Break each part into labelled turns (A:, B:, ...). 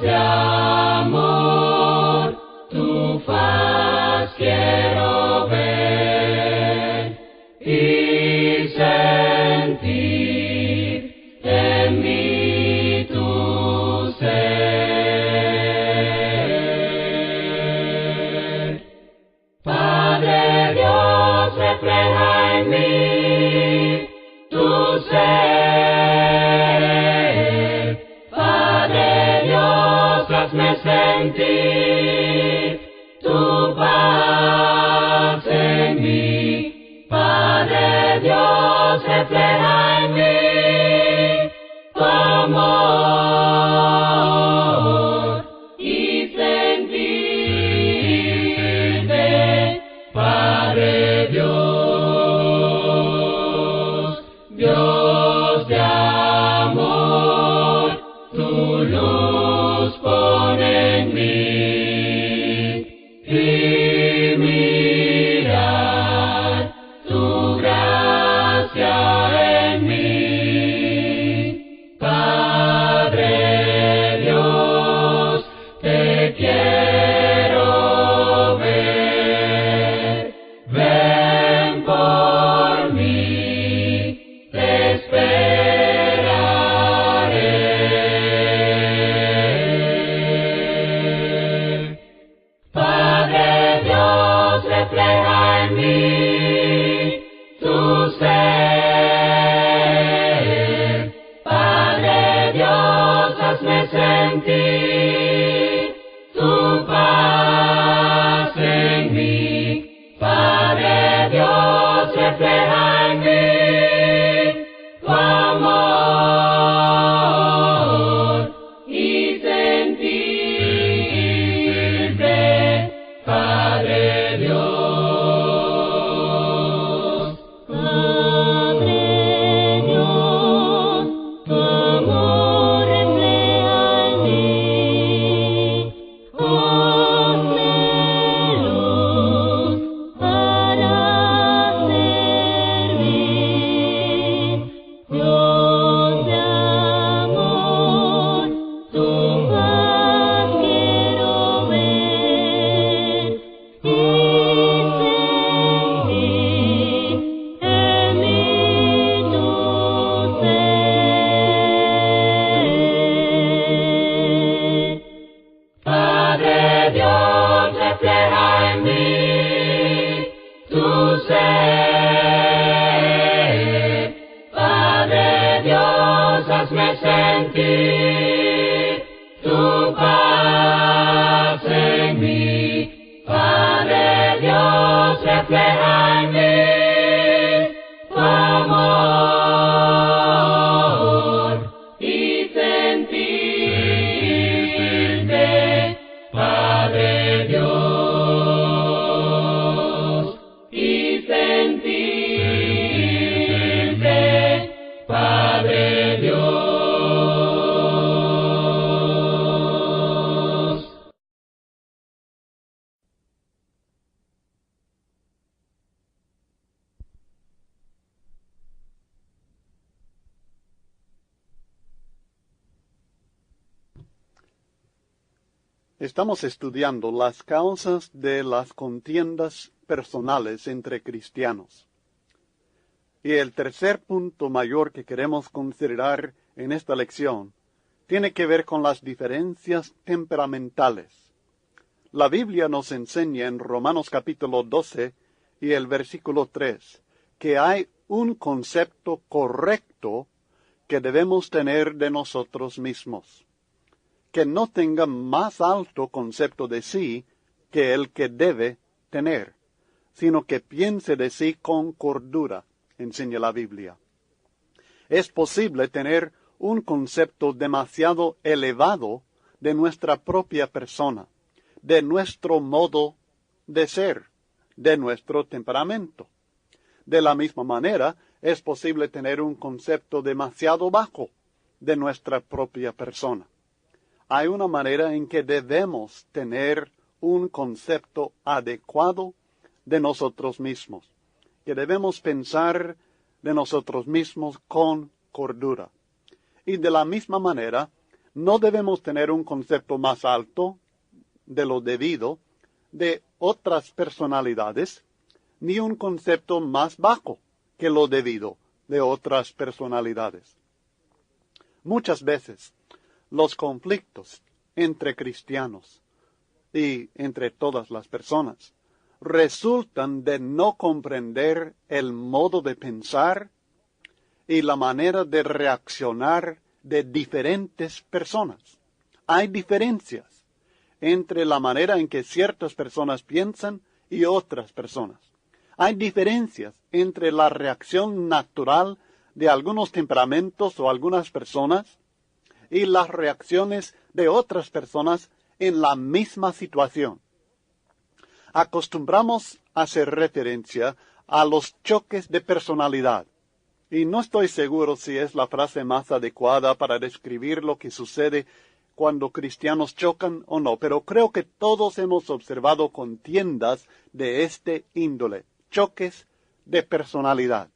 A: de amor, tu faz quiero ver y sentir en mí tu ser. Padre Dios, refleja en mí tu ser. Padre Dios, hazme sentir tu paz en mí. Padre Dios, refleja en mí tu amor y sentirte, Padre Dios, Dios de amor, tu luz pone en mí y mirar tu gracia en mí. Padre Dios, te quiero ver. Ven por mí, te esperaré. Padre Dios, refleja en mí tu ser. Padre Dios, hazme sentir tu paz en mí. Padre Dios, refleja en mí tu amor y sentirte, Padre Dios. Padre Dios, tu amor refleja en mí. Hazme luz para servir. Dios de amor, tu paz quiero ver y sentir en mí tu ser. Padre Dios, refleja en mí tu ser. Padre Dios, hazme sentir tu paz en mí. Padre Dios, refleja en mí tu amor y sentirte, Padre Dios, y sentirte, Padre Dios.
B: Estamos estudiando las causas de las contiendas personales entre cristianos. Y el tercer punto mayor que queremos considerar en esta lección tiene que ver con las diferencias temperamentales. La Biblia nos enseña en Romanos capítulo 12 y el versículo 3 que hay un concepto correcto que debemos tener de nosotros mismos, que no tenga más alto concepto de sí que el que debe tener, sino que piense de sí con cordura, enseña la Biblia. Es posible tener un concepto demasiado elevado de nuestra propia persona, de nuestro modo de ser, de nuestro temperamento. De la misma manera, es posible tener un concepto demasiado bajo de nuestra propia persona. Hay una manera en que debemos tener un concepto adecuado de nosotros mismos, que debemos pensar de nosotros mismos con cordura. Y de la misma manera, No debemos tener un concepto más alto de lo debido de otras personalidades, ni un concepto más bajo que lo debido de otras personalidades. Muchas veces los conflictos entre cristianos y entre todas las personas resultan de no comprender el modo de pensar y la manera de reaccionar de diferentes personas. Hay diferencias entre la manera en que ciertas personas piensan y otras personas. Hay diferencias entre la reacción natural de algunos temperamentos o algunas personas y las reacciones de otras personas en la misma situación. Acostumbramos a hacer referencia a los choques de personalidad, y no estoy seguro si es la frase más adecuada para describir lo que sucede cuando cristianos chocan o no, pero creo que todos hemos observado contiendas de este índole, choques de personalidad.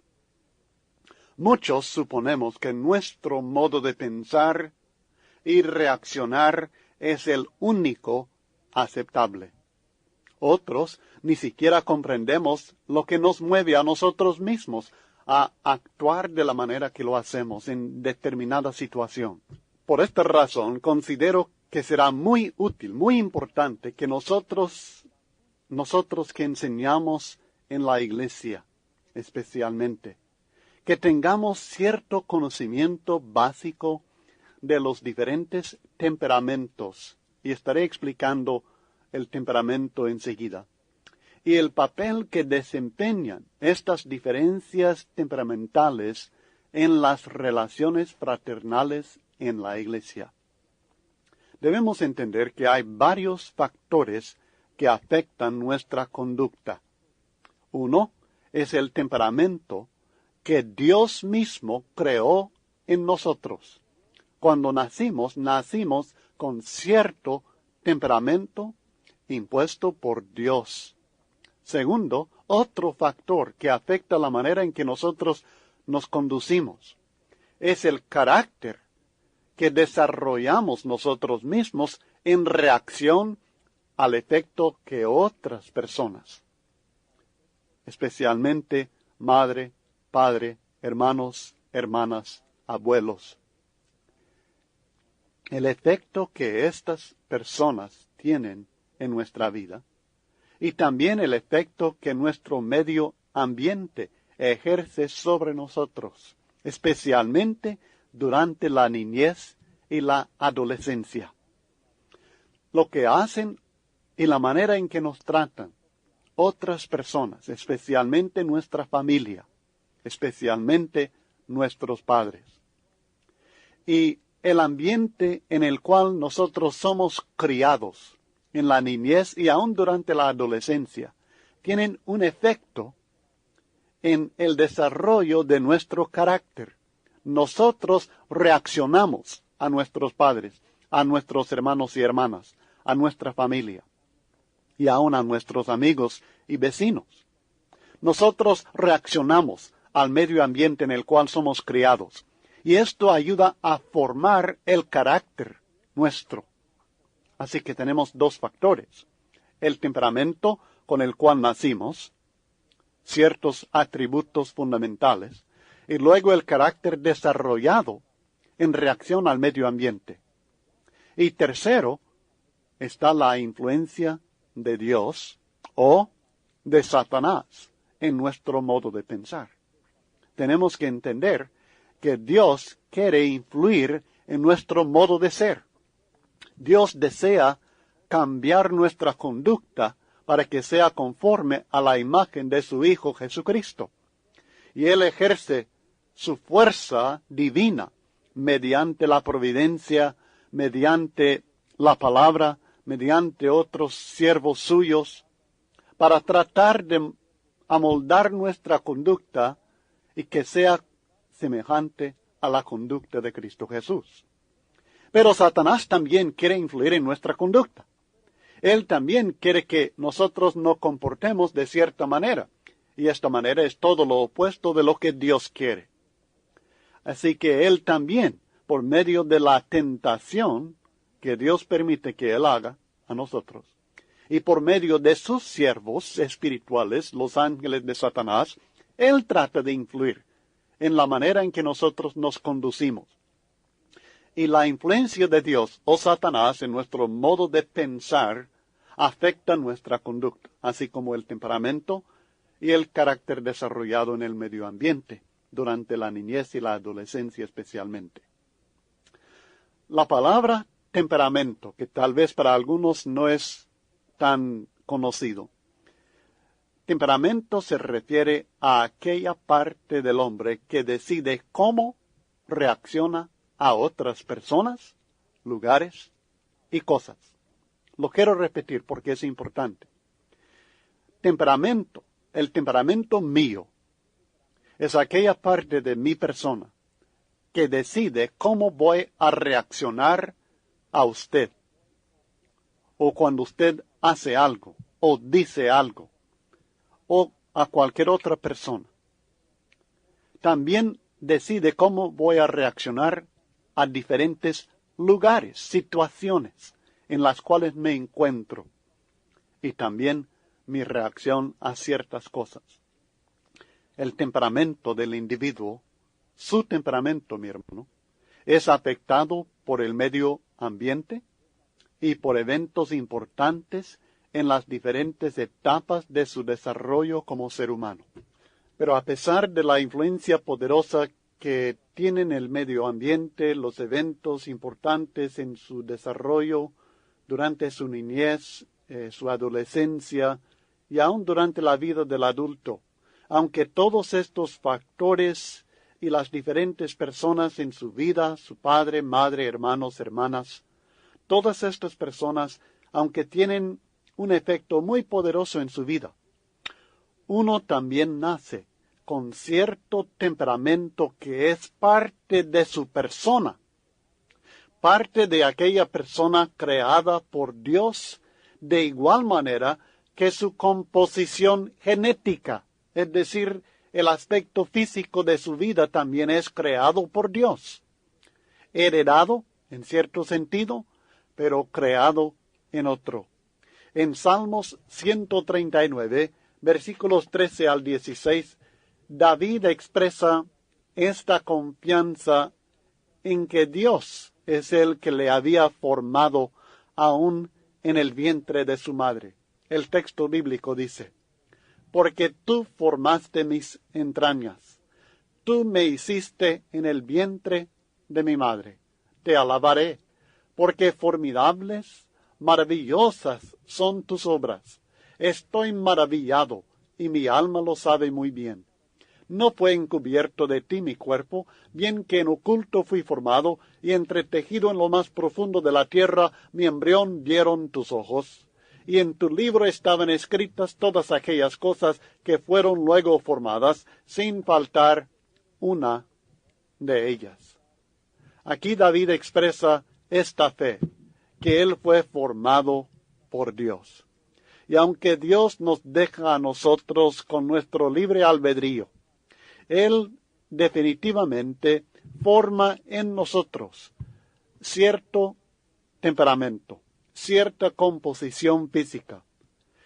B: Muchos suponemos que nuestro modo de pensar y reaccionar es el único aceptable. Otros ni siquiera comprendemos lo que nos mueve a nosotros mismos a actuar de la manera que lo hacemos en determinada situación. Por esta razón, considero que será muy útil, muy importante que nosotros que enseñamos en la iglesia, especialmente, que tengamos cierto conocimiento básico de los diferentes temperamentos, y estaré explicando el temperamento enseguida, y el papel que desempeñan estas diferencias temperamentales en las relaciones fraternales en la iglesia. Debemos entender que hay varios factores que afectan nuestra conducta. Uno es el temperamento que Dios mismo creó en nosotros. Cuando nacimos con cierto temperamento impuesto por Dios. Segundo, otro factor que afecta la manera en que nosotros nos conducimos es el carácter que desarrollamos nosotros mismos en reacción al efecto que otras personas, especialmente madre, padre, hermanos, hermanas, abuelos, el efecto que estas personas tienen en nuestra vida y también el efecto que nuestro medio ambiente ejerce sobre nosotros, especialmente durante la niñez y la adolescencia. Lo que hacen y la manera en que nos tratan otras personas, especialmente nuestra familia, especialmente nuestros padres. Y el ambiente en el cual nosotros somos criados en la niñez y aún durante la adolescencia, tienen un efecto en el desarrollo de nuestro carácter. Nosotros reaccionamos a nuestros padres, a nuestros hermanos y hermanas, a nuestra familia y aún a nuestros amigos y vecinos. Nosotros reaccionamos al medio ambiente en el cual somos criados, y esto ayuda a formar el carácter nuestro. Así que tenemos dos factores: el temperamento con el cual nacimos, ciertos atributos fundamentales, y luego el carácter desarrollado en reacción al medio ambiente. Y tercero, está la influencia de Dios o de Satanás en nuestro modo de pensar. Tenemos que entender que Dios quiere influir en nuestro modo de ser. Dios desea cambiar nuestra conducta para que sea conforme a la imagen de su Hijo Jesucristo. Y Él ejerce su fuerza divina mediante la providencia, mediante la palabra, mediante otros siervos suyos, para tratar de amoldar nuestra conducta y que sea semejante a la conducta de Cristo Jesús. Pero Satanás también quiere influir en nuestra conducta. Él también quiere que nosotros nos comportemos de cierta manera, y esta manera es todo lo opuesto de lo que Dios quiere. Así que él también por medio de la tentación que Dios permite que Él haga a nosotros, y por medio de sus siervos espirituales, los ángeles de Satanás, Él trata de influir en la manera en que nosotros nos conducimos. Y la influencia de Dios o Satanás en nuestro modo de pensar afecta nuestra conducta, así como el temperamento y el carácter desarrollado en el medio ambiente, durante la niñez y la adolescencia especialmente. La palabra temperamento, que tal vez para algunos no es tan conocido. Temperamento se refiere a aquella parte del hombre que decide cómo reacciona a otras personas, lugares y cosas. Lo quiero repetir porque es importante. Temperamento, el temperamento mío, es aquella parte de mi persona que decide cómo voy a reaccionar a usted, o cuando usted hace algo, o dice algo, o a cualquier otra persona. También decide cómo voy a reaccionar a diferentes lugares, situaciones en las cuales me encuentro, y también mi reacción a ciertas cosas. El temperamento del individuo, su temperamento, mi hermano, es afectado por el medio ambiente y por eventos importantes en las diferentes etapas de su desarrollo como ser humano. Pero a pesar de la influencia poderosa que tienen el medio ambiente, los eventos importantes en su desarrollo durante su niñez, su adolescencia y aún durante la vida del adulto, aunque todos estos factores y las diferentes personas en su vida, su padre, madre, hermanos, hermanas, todas estas personas, aunque tienen un efecto muy poderoso en su vida, uno también nace con cierto temperamento que es parte de su persona, parte de aquella persona creada por Dios, de igual manera que su composición genética, es decir, el aspecto físico de su vida también es creado por Dios, heredado en cierto sentido, pero creado en otro. En Salmos 139, versículos 13 al 16, David expresa esta confianza en que Dios es el que le había formado aún en el vientre de su madre. El texto bíblico dice: porque tú formaste mis entrañas, tú me hiciste en el vientre de mi madre. Te alabaré, porque formidables, maravillosas son tus obras. Estoy maravillado, y mi alma lo sabe muy bien. No fue encubierto de ti mi cuerpo, bien que en oculto fui formado, y entretejido en lo más profundo de la tierra, mi embrión vieron tus ojos. Y en tu libro estaban escritas todas aquellas cosas que fueron luego formadas, sin faltar una de ellas. Aquí David expresa esta fe, que él fue formado por Dios. Y aunque Dios nos deja a nosotros con nuestro libre albedrío, Él definitivamente forma en nosotros cierto temperamento, cierta composición física.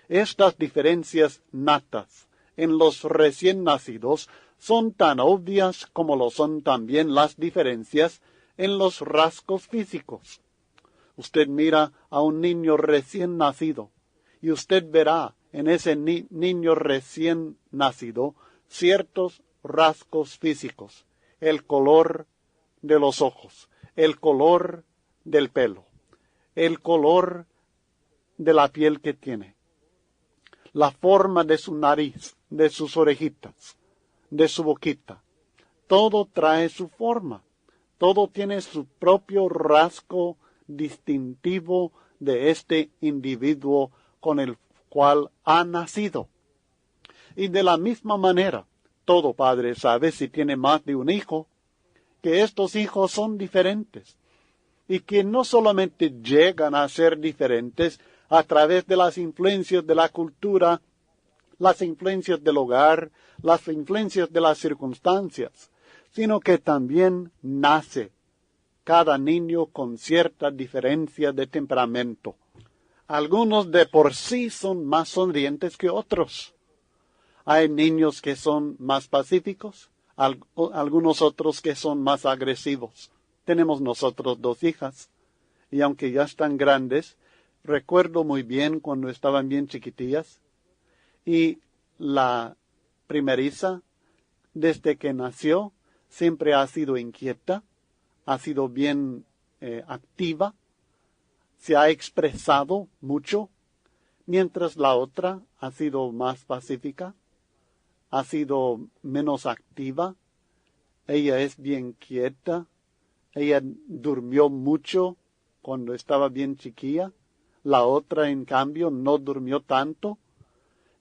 B: Estas diferencias natas en los recién nacidos son tan obvias como lo son también las diferencias en los rasgos físicos. Usted mira a un niño recién nacido y usted verá en ese niño recién nacido ciertos rasgos físicos, el color de los ojos, el color del pelo, el color de la piel que tiene, la forma de su nariz, de sus orejitas, de su boquita. Todo trae su forma, todo tiene su propio rasgo distintivo de este individuo con el cual ha nacido. Y de la misma manera, todo padre sabe, si tiene más de un hijo, que estos hijos son diferentes y que no solamente llegan a ser diferentes a través de las influencias de la cultura, las influencias del hogar, las influencias de las circunstancias, sino que también nace cada niño con cierta diferencia de temperamento. Algunos de por sí son más sonrientes que otros. Hay niños que son más pacíficos, algunos otros que son más agresivos. Tenemos nosotros 2 hijas, y aunque ya están grandes, recuerdo muy bien cuando estaban bien chiquitillas, y la primeriza, desde que nació, siempre ha sido inquieta, ha sido bien activa, se ha expresado mucho, mientras la otra ha sido más pacífica, ha sido menos activa. Ella es bien quieta, ella durmió mucho cuando estaba bien chiquilla, la otra en cambio no durmió tanto.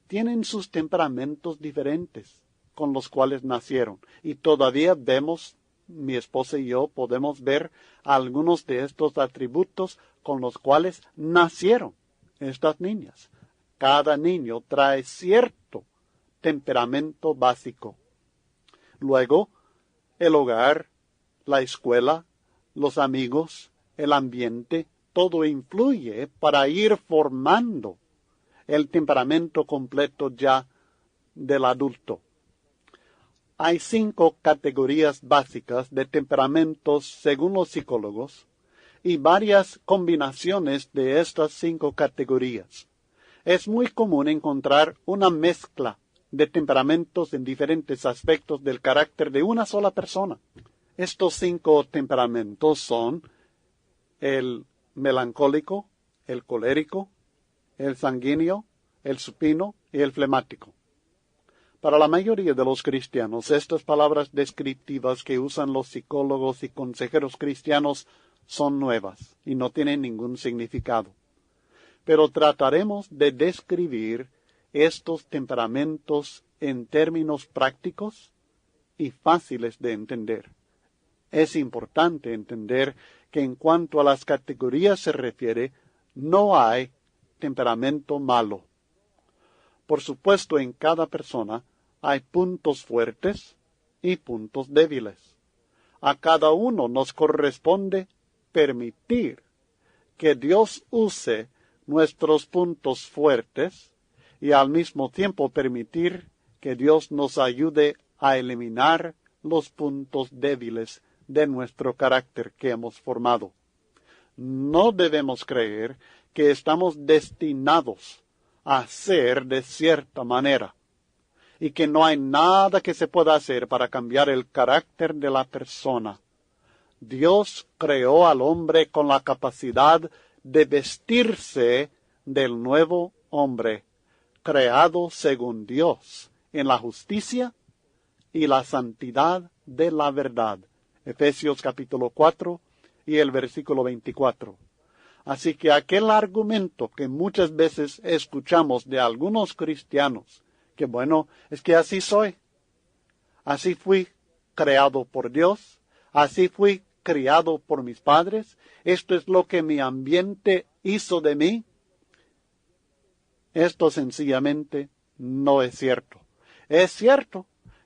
B: Tienen sus temperamentos diferentes con los cuales nacieron, y todavía vemos, mi esposa y yo podemos ver algunos de estos atributos con los cuales nacieron estas niñas. Cada niño trae cierto temperamento básico. Luego, el hogar, la escuela, los amigos, el ambiente, todo influye para ir formando el temperamento completo ya del adulto. Hay 5 categorías básicas de temperamentos según los psicólogos y varias combinaciones de estas 5 categorías. Es muy común encontrar una mezcla de temperamentos en diferentes aspectos del carácter de una sola persona. Estos 5 temperamentos son el melancólico, el colérico, el sanguíneo, el supino y el flemático. Para la mayoría de los cristianos, estas palabras descriptivas que usan los psicólogos y consejeros cristianos son nuevas y no tienen ningún significado. Pero trataremos de describir estos temperamentos en términos prácticos y fáciles de entender. Es importante entender que en cuanto a las categorías se refiere, no hay temperamento malo. Por supuesto, en cada persona hay puntos fuertes y puntos débiles. A cada uno nos corresponde permitir que Dios use nuestros puntos fuertes y al mismo tiempo permitir que Dios nos ayude a eliminar los puntos débiles de nuestro carácter que hemos formado. No debemos creer que estamos destinados a ser de cierta manera y que no hay nada que se pueda hacer para cambiar el carácter de la persona. Dios creó al hombre con la capacidad de vestirse del nuevo hombre, creado según Dios, en la justicia y la santidad de la verdad. Efesios capítulo 4 y el versículo 24. Así que aquel argumento que muchas veces escuchamos de algunos cristianos, que bueno, es que así soy, así fui creado por Dios, así fui criado por mis padres, esto es lo que mi ambiente hizo de mí. Esto sencillamente no es cierto. Es cierto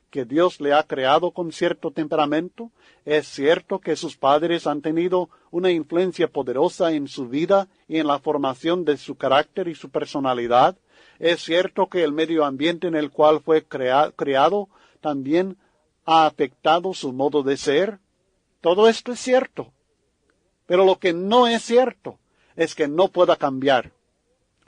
B: que Dios le ha creado con cierto temperamento, es cierto que sus padres han tenido una influencia poderosa en su vida y en la formación de su carácter y su personalidad, es cierto que el medio ambiente en el cual fue criado también ha afectado su modo de ser. Todo esto es cierto, pero lo que no es cierto es que no pueda cambiar.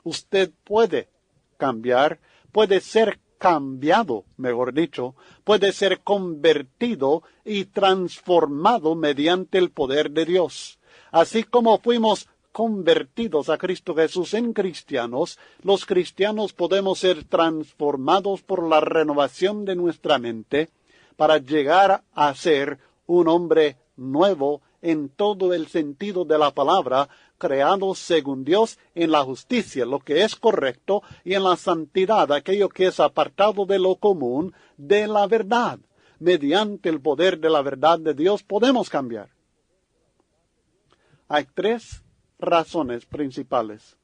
B: Usted puede cambiar, puede ser cambiado, mejor dicho, puede ser convertido y transformado mediante el poder de Dios. Así como fuimos convertidos a Cristo Jesús en cristianos, los cristianos podemos ser transformados por la renovación de nuestra mente para llegar a ser un hombre nuevo en todo el sentido de la palabra, creado según Dios en la justicia, lo que es correcto, y en la santidad, aquello que es apartado de lo común, de la verdad. Mediante el poder de la verdad de Dios podemos cambiar. Hay 3 razones principales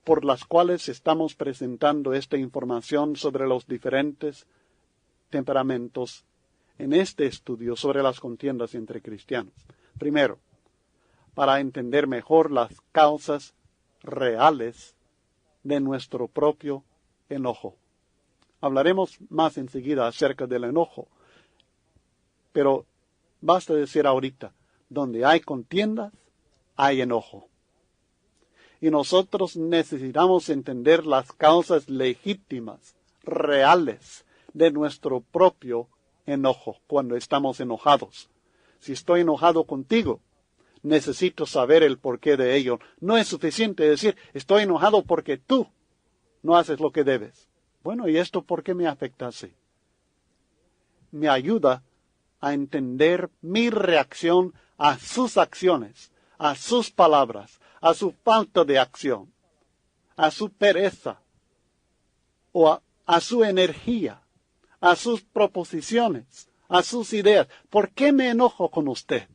B: por las cuales estamos presentando esta información sobre los diferentes temperamentos en este estudio sobre las contiendas entre cristianos. Primero, para entender mejor las causas reales de nuestro propio enojo. Hablaremos más enseguida acerca del enojo, pero basta decir ahorita, donde hay contiendas, hay enojo. Y nosotros necesitamos entender las causas legítimas, reales, de nuestro propio enojo cuando estamos enojados. Si estoy enojado contigo, necesito saber el porqué de ello. No es suficiente decir, estoy enojado porque tú no haces lo que debes. Bueno, ¿y esto por qué me afecta así? Me ayuda a entender mi reacción a sus acciones, a sus palabras, a su falta de acción, a su pereza o a su energía, a sus proposiciones, a sus ideas. ¿Por qué me enojo con usted?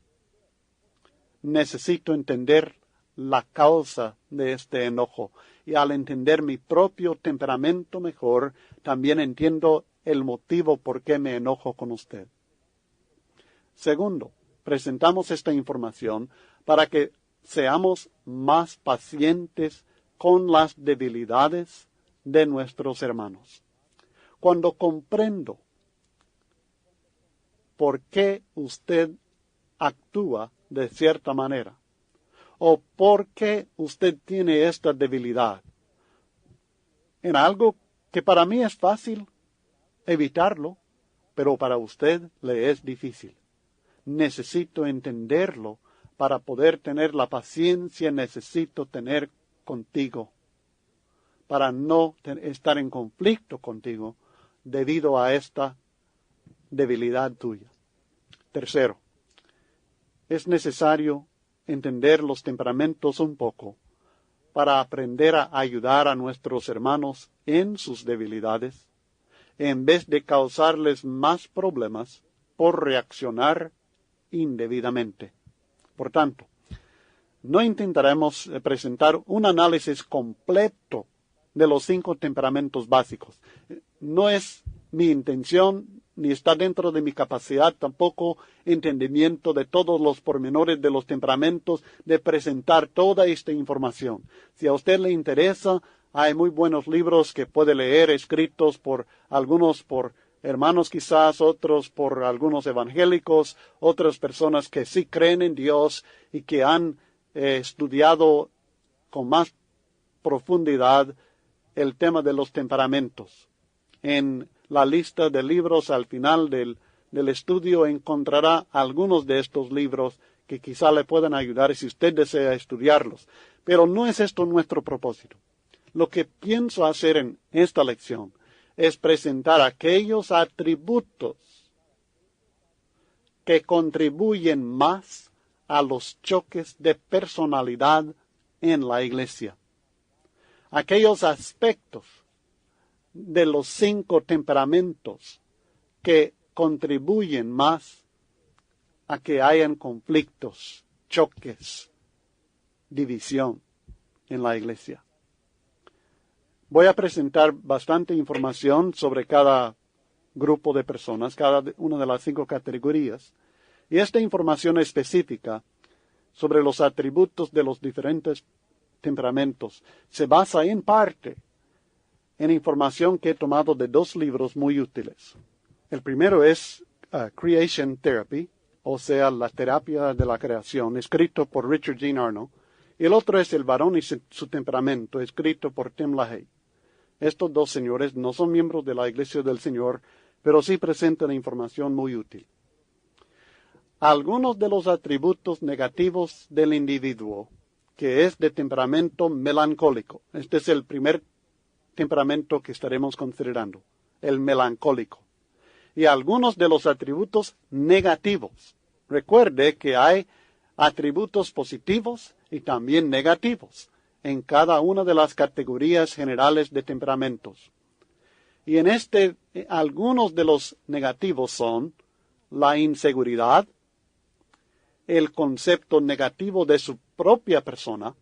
B: Necesito entender la causa de este enojo. Y al entender mi propio temperamento mejor, también entiendo el motivo por qué me enojo con usted. Segundo, presentamos esta información para que seamos más pacientes con las debilidades de nuestros hermanos. Cuando comprendo por qué usted actúa de cierta manera, o por qué usted tiene esta debilidad, en algo que para mí es fácil evitarlo, pero para usted le es difícil. Necesito entenderlo para poder tener la paciencia necesito tener contigo, para no estar en conflicto contigo debido a esta debilidad tuya. Tercero, es necesario entender los temperamentos un poco para aprender a ayudar a nuestros hermanos en sus debilidades, en vez de causarles más problemas por reaccionar indebidamente. Por tanto, no intentaremos presentar un análisis completo de los 5 temperamentos básicos. No es mi intención, ni está dentro de mi capacidad tampoco entendimiento de todos los pormenores de los temperamentos, de presentar toda esta información. Si a usted le interesa, hay muy buenos libros que puede leer, escritos por algunos por hermanos quizás, otros por algunos evangélicos, otras personas que sí creen en Dios y que han estudiado con más profundidad el tema de los temperamentos. En la lista de libros al final del estudio encontrará algunos de estos libros que quizá le puedan ayudar si usted desea estudiarlos. Pero no es esto nuestro propósito. Lo que pienso hacer en esta lección es presentar aquellos atributos que contribuyen más a los choques de personalidad en la iglesia. Aquellos aspectos de los 5 temperamentos que contribuyen más a que hayan conflictos, choques, división en la iglesia. Voy a presentar bastante información sobre cada grupo de personas, cada una de las 5 categorías, y esta información específica sobre los atributos de los diferentes temperamentos se basa en parte en información que he tomado de 2 libros muy útiles. El primero es Creation Therapy, o sea, la terapia de la creación, escrito por Richard Gene Arnold, y el otro es El varón y su temperamento, escrito por Tim LaHaye. Estos 2 señores no son miembros de la Iglesia del Señor, pero sí presentan información muy útil. Algunos de los atributos negativos del individuo, que es de temperamento melancólico. Este es el primer temperamento que estaremos considerando, el melancólico. Y algunos de los atributos negativos. Recuerde que hay atributos positivos y también negativos en cada una de las categorías generales de temperamentos. Y en algunos de los negativos son la inseguridad, el concepto negativo de su propia persona,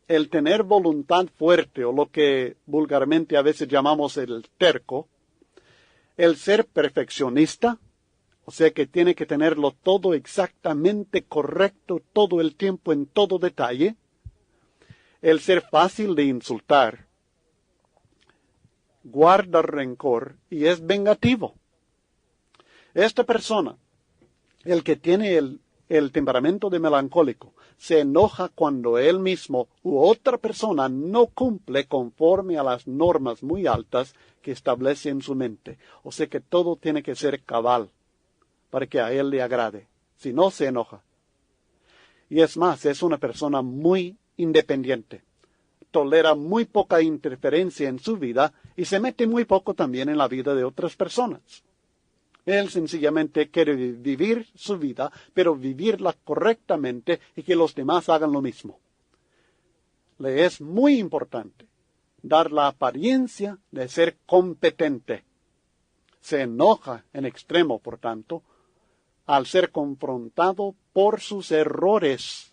B: el tener voluntad fuerte, o lo que vulgarmente a veces llamamos el terco, el ser perfeccionista O sea que tiene que tenerlo todo exactamente correcto todo el tiempo en todo detalle. El ser fácil de insultar, guarda rencor y es vengativo. Esta persona, el que tiene el temperamento de melancólico, se enoja cuando él mismo u otra persona no cumple conforme a las normas muy altas que establece en su mente. O sea que todo tiene que ser cabal para que a él le agrade. Si no, se enoja. Y es más, es una persona muy independiente. Tolera muy poca interferencia en su vida y se mete muy poco también en la vida de otras personas. Él sencillamente quiere vivir su vida, pero vivirla correctamente y que los demás hagan lo mismo. Le es muy importante dar la apariencia de ser competente. Se enoja en extremo, por tanto, al ser confrontado por sus errores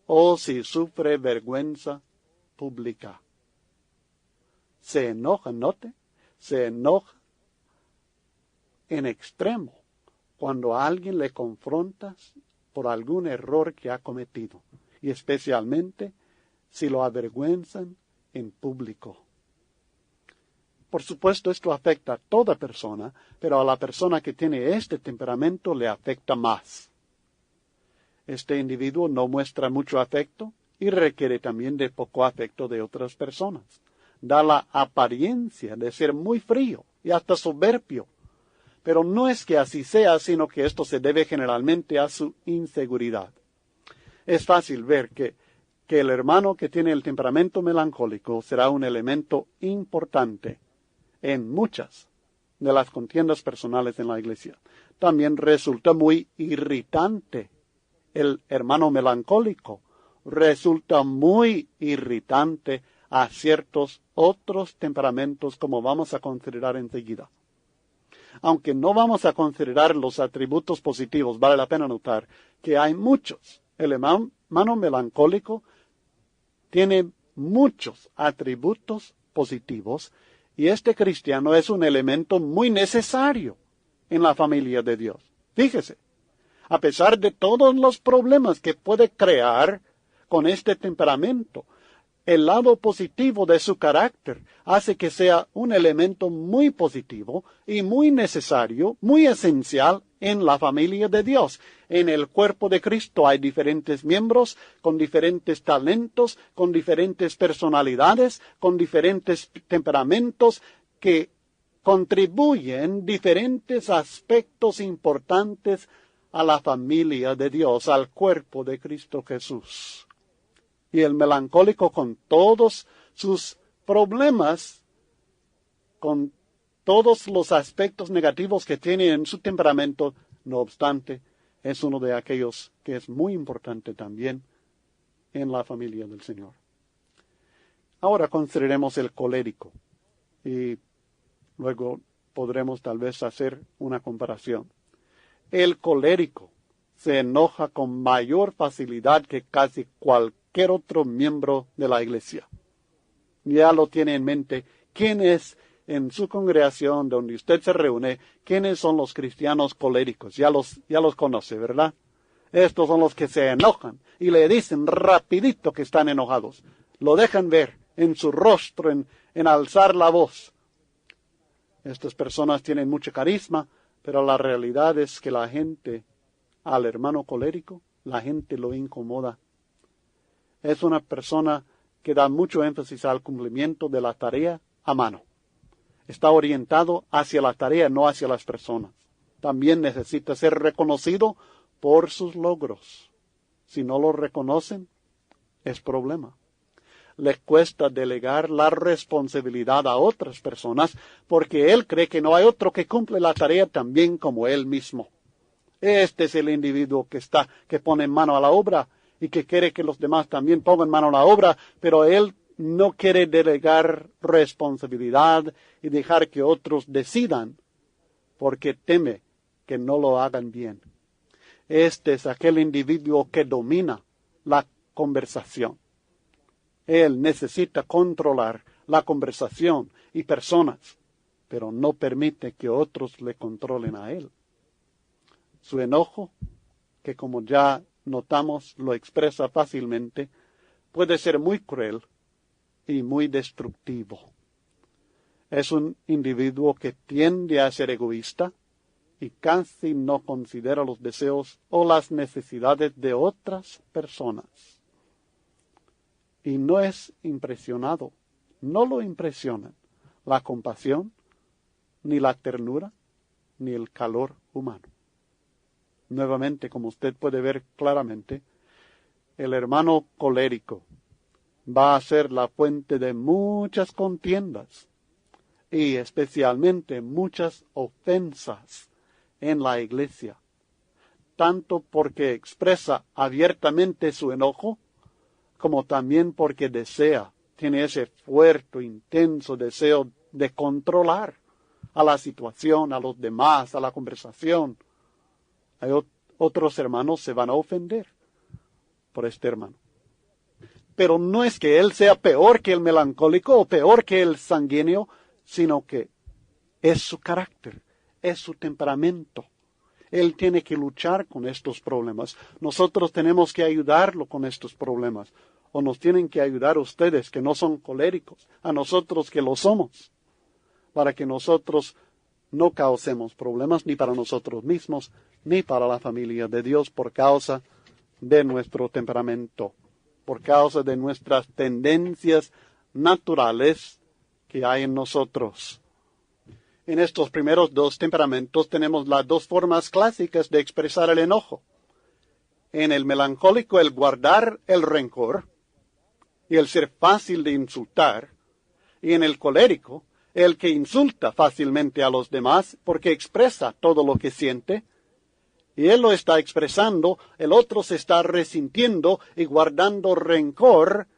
B: o si sufre vergüenza pública. Se enoja, note, se enoja en extremo cuando a alguien le confrontas por algún error que ha cometido, y especialmente si lo avergüenzan en público. Por supuesto, esto afecta a toda persona, pero a la persona que tiene este temperamento le afecta más. Este individuo no muestra mucho afecto y requiere también de poco afecto de otras personas. Da la apariencia de ser muy frío y hasta soberbio. Pero no es que así sea, sino que esto se debe generalmente a su inseguridad. Es fácil ver que el hermano que tiene el temperamento melancólico será un elemento importante en muchas de las contiendas personales en la iglesia. También resulta muy irritante. El hermano melancólico resulta muy irritante a ciertos otros temperamentos, como vamos a considerar enseguida. Aunque no vamos a considerar los atributos positivos, vale la pena notar que hay muchos. El hermano melancólico tiene muchos atributos positivos y este cristiano es un elemento muy necesario en la familia de Dios. Fíjese, a pesar de todos los problemas que puede crear con este temperamento, el lado positivo de su carácter hace que sea un elemento muy positivo y muy necesario, muy esencial en la familia de Dios. En el cuerpo de Cristo hay diferentes miembros con diferentes talentos, con diferentes personalidades, con diferentes temperamentos que contribuyen diferentes aspectos importantes a la familia de Dios, al cuerpo de Cristo Jesús. Y el melancólico, con todos sus problemas, con todos los aspectos negativos que tiene en su temperamento, no obstante, es uno de aquellos que es muy importante también en la familia del Señor. Ahora consideremos el colérico y luego podremos tal vez hacer una comparación. El colérico se enoja con mayor facilidad que casi cualquier otro miembro de la iglesia. Ya lo tiene en mente. ¿Quién es en su congregación donde usted se reúne? ¿Quiénes son los cristianos coléricos? Ya los conoce, ¿verdad? Estos son los que se enojan y le dicen rapidito que están enojados. Lo dejan ver en su rostro, en alzar la voz. Estas personas tienen mucho carisma, pero la realidad es que la gente, al hermano colérico, la gente lo incomoda. Es una persona que da mucho énfasis al cumplimiento de la tarea a mano. Está orientado hacia la tarea, no hacia las personas. También necesita ser reconocido por sus logros. Si no lo reconocen, es problema. Le cuesta delegar la responsabilidad a otras personas porque él cree que no hay otro que cumple la tarea tan bien como él mismo. Este es el individuo que pone mano a la obra y que quiere que los demás también pongan mano a la obra, pero él no quiere delegar responsabilidad y dejar que otros decidan porque teme que no lo hagan bien. Este es aquel individuo que domina la conversación. Él necesita controlar la conversación y personas, pero no permite que otros le controlen a él. Su enojo, que como ya notamos lo expresa fácilmente, puede ser muy cruel y muy destructivo. Es un individuo que tiende a ser egoísta y casi no considera los deseos o las necesidades de otras personas. Y no es impresionado, no lo impresionan la compasión, ni la ternura, ni el calor humano. Nuevamente, como usted puede ver claramente, el hermano colérico va a ser la fuente de muchas contiendas y especialmente muchas ofensas en la iglesia, tanto porque expresa abiertamente su enojo, como también porque tiene ese fuerte, intenso deseo de controlar a la situación, a los demás, a la conversación. Hay otros hermanos se van a ofender por este hermano. Pero no es que él sea peor que el melancólico o peor que el sanguíneo, sino que es su carácter, es su temperamento. Él tiene que luchar con estos problemas. Nosotros tenemos que ayudarlo con estos problemas. O nos tienen que ayudar ustedes que no son coléricos, a nosotros que lo somos, para que nosotros no causemos problemas ni para nosotros mismos, ni para la familia de Dios por causa de nuestro temperamento, por causa de nuestras tendencias naturales que hay en nosotros. En estos primeros dos temperamentos tenemos las dos formas clásicas de expresar el enojo. En el melancólico, el guardar el rencor y el ser fácil de insultar, y en el colérico, el que insulta fácilmente a los demás porque expresa todo lo que siente, y él lo está expresando, el otro se está resintiendo y guardando rencor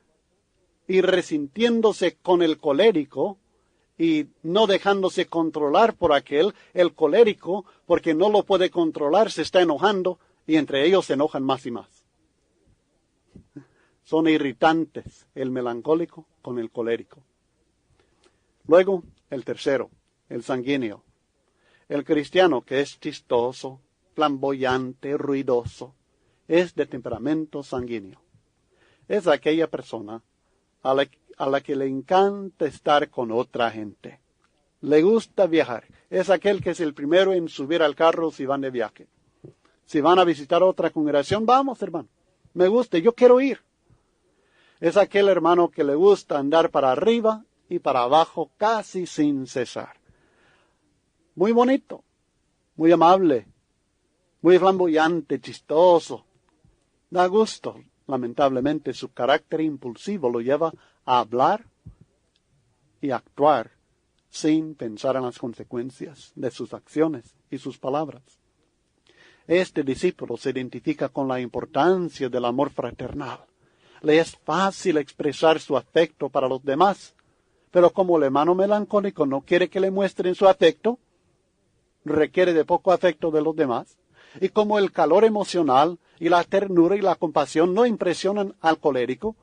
B: y resintiéndose con el colérico y no dejándose controlar por aquel. El colérico, porque no lo puede controlar, se está enojando y entre ellos se enojan más y más. Son irritantes el melancólico con el colérico. Luego, el tercero, el sanguíneo. El cristiano, que es chistoso, flamboyante, ruidoso, es de temperamento sanguíneo. Es aquella persona a la que le encanta estar con otra gente. Le gusta viajar. Es aquel que es el primero en subir al carro si van de viaje. Si van a visitar otra congregación, vamos, hermano. Me gusta, yo quiero ir. Es aquel hermano que le gusta andar para arriba y para abajo casi sin cesar. Muy bonito, muy amable, muy flamboyante, chistoso. Da gusto. Lamentablemente su carácter impulsivo lo lleva a hablar y actuar sin pensar en las consecuencias de sus acciones y sus palabras. Este discípulo se identifica con la importancia del amor fraternal. Le es fácil expresar su afecto para los demás, pero como el hermano melancólico no quiere que le muestren su afecto, requiere de poco afecto de los demás, y como el calor emocional y la ternura y la compasión no impresionan al colérico,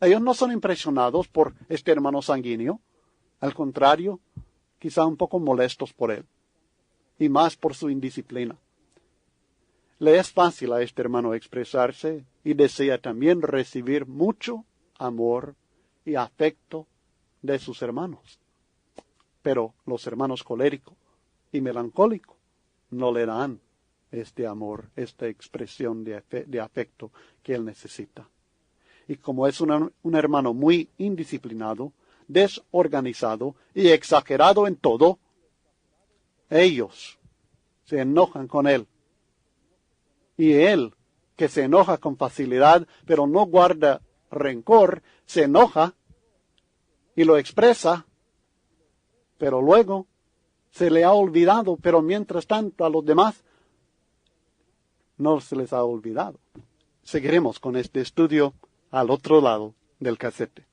B: ellos no son impresionados por este hermano sanguíneo, al contrario, quizá un poco molestos por él, y más por su indisciplina. Le es fácil a este hermano expresarse y desea también recibir mucho amor y afecto de sus hermanos. Pero los hermanos coléricos y melancólicos no le dan este amor, esta expresión de afecto que él necesita. Y como es un hermano muy indisciplinado, desorganizado y exagerado en todo, ellos se enojan con él. Y él, que se enoja con facilidad, pero no guarda rencor, se enoja y lo expresa, pero luego se le ha olvidado, pero mientras tanto a los demás no se les ha olvidado. Seguiremos con este estudio al otro lado del casete.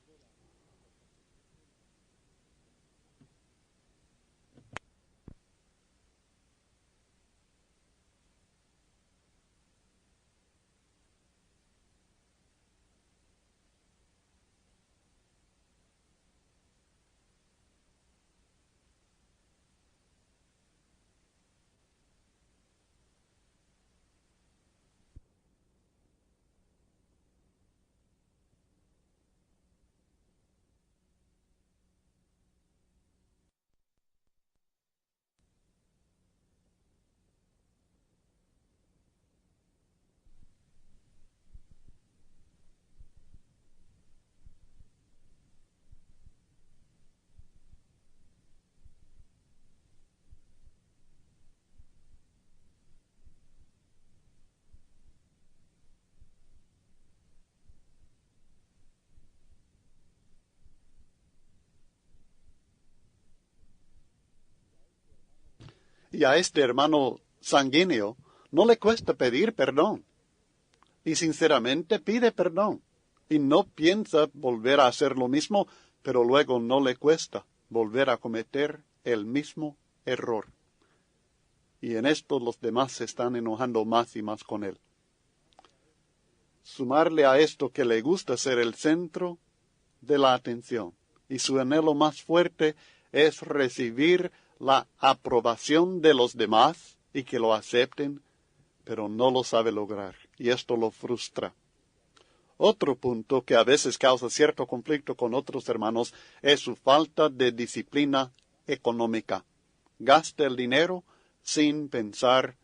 B: Y a este hermano sanguíneo no le cuesta pedir perdón. Y sinceramente pide perdón. Y no piensa volver a hacer lo mismo, pero luego no le cuesta volver a cometer el mismo error. Y en esto los demás se están enojando más y más con él. Sumarle a esto que le gusta ser el centro de la atención. Y su anhelo más fuerte es recibir la aprobación de los demás y que lo acepten, pero no lo sabe lograr. Y esto lo frustra. Otro punto que a veces causa cierto conflicto con otros hermanos es su falta de disciplina económica. Gasta el dinero sin pensar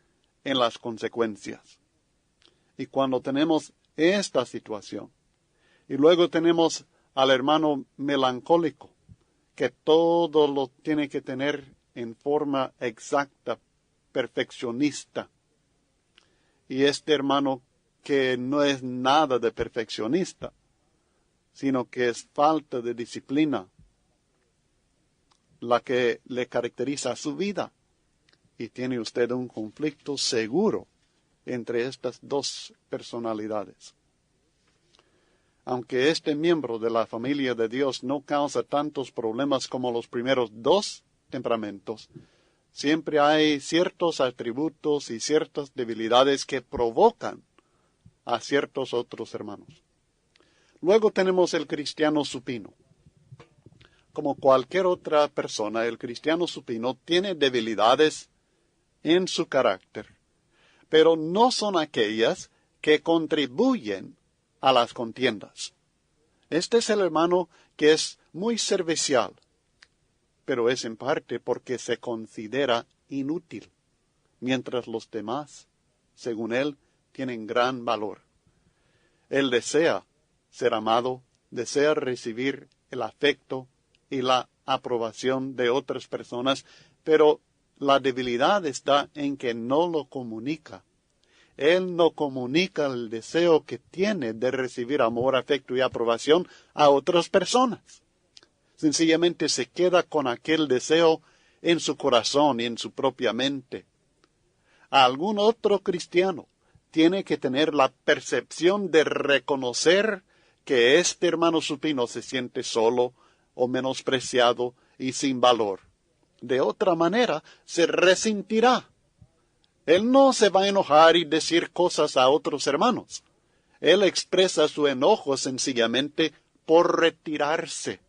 B: en las consecuencias. Y cuando tenemos esta situación, y luego tenemos al hermano melancólico, que todo lo tiene que tener en forma exacta, perfeccionista, y este hermano que no es nada de perfeccionista, sino que es falta de disciplina la que le caracteriza su vida. Y tiene usted un conflicto seguro entre estas dos personalidades. Aunque este miembro de la familia de Dios no causa tantos problemas como los primeros dos temperamentos, siempre hay ciertos atributos y ciertas debilidades que provocan a ciertos otros hermanos. Luego tenemos el cristiano supino. Como cualquier otra persona, el cristiano supino tiene debilidades en su carácter, pero no son aquellas que contribuyen a las contiendas. Este es el hermano que es muy servicial, pero es en parte porque se considera inútil, mientras los demás, según él, tienen gran valor. Él desea ser amado, desea recibir el afecto y la aprobación de otras personas, pero la debilidad está en que no lo comunica. Él no comunica el deseo que tiene de recibir amor, afecto y aprobación a otras personas. Sencillamente se queda con aquel deseo en su corazón y en su propia mente. A algún otro cristiano tiene que tener la percepción de reconocer que este hermano supino se siente solo o menospreciado y sin valor. De otra manera, se resentirá. Él no se va a enojar y decir cosas a otros hermanos. Él expresa su enojo sencillamente por retirarse.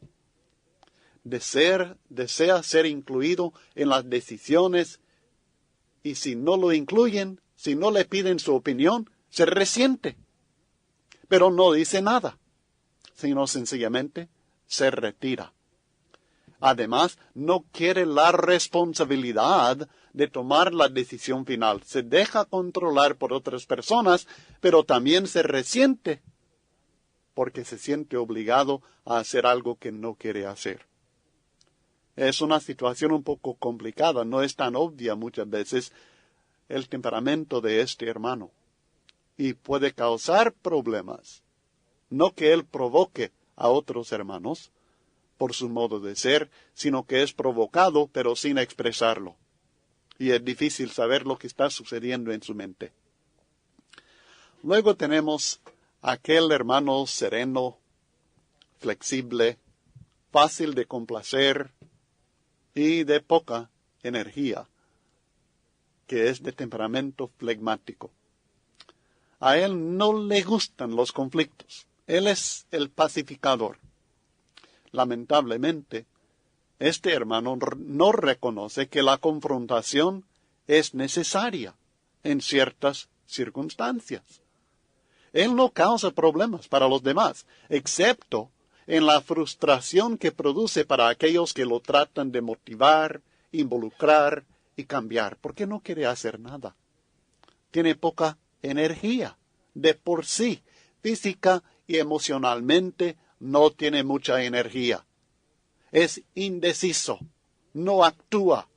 B: Desea ser incluido en las decisiones y si no lo incluyen, si no le piden su opinión, se resiente. Pero no dice nada, sino sencillamente se retira. Además, no quiere la responsabilidad de tomar la decisión final. Se deja controlar por otras personas, pero también se resiente porque se siente obligado a hacer algo que no quiere hacer. Es una situación un poco complicada, no es tan obvia muchas veces el temperamento de este hermano y puede causar problemas. No que él provoque a otros hermanos por su modo de ser, sino que es provocado pero sin expresarlo. Y es difícil saber lo que está sucediendo en su mente. Luego tenemos aquel hermano sereno, flexible, fácil de complacer y de poca energía, que es de temperamento flegmático. A él no le gustan los conflictos. Él es el pacificador. Lamentablemente, este hermano no reconoce que la confrontación es necesaria en ciertas circunstancias. Él no causa problemas para los demás, excepto en la frustración que produce para aquellos que lo tratan de motivar, involucrar y cambiar, porque no quiere hacer nada. Tiene poca energía de por sí, física y emocionalmente no tiene mucha energía. Es indeciso, no actúa.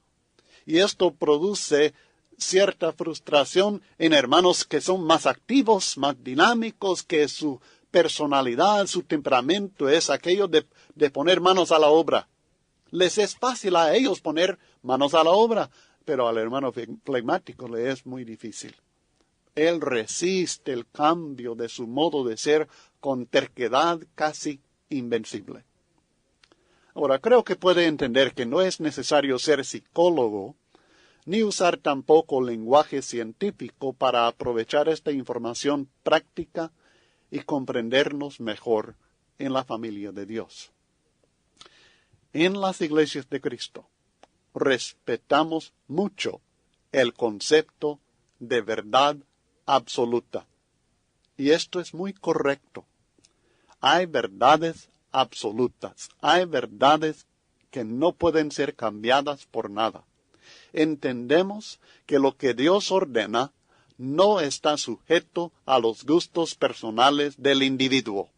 B: Y esto produce cierta frustración en hermanos que son más activos, más dinámicos, que su personalidad, su temperamento es aquello de poner manos a la obra. Les es fácil a ellos poner manos a la obra, pero al hermano flegmático le es muy difícil. Él resiste el cambio de su modo de ser con terquedad casi invencible. Ahora, creo que puede entender que no es necesario ser psicólogo, ni usar tampoco lenguaje científico para aprovechar esta información práctica y comprendernos mejor en la familia de Dios. En las iglesias de Cristo, respetamos mucho el concepto de verdad absoluta. Y esto es muy correcto. Hay verdades absolutas. Hay verdades que no pueden ser cambiadas por nada. Entendemos que lo que Dios ordena no está sujeto a los gustos personales del individuo.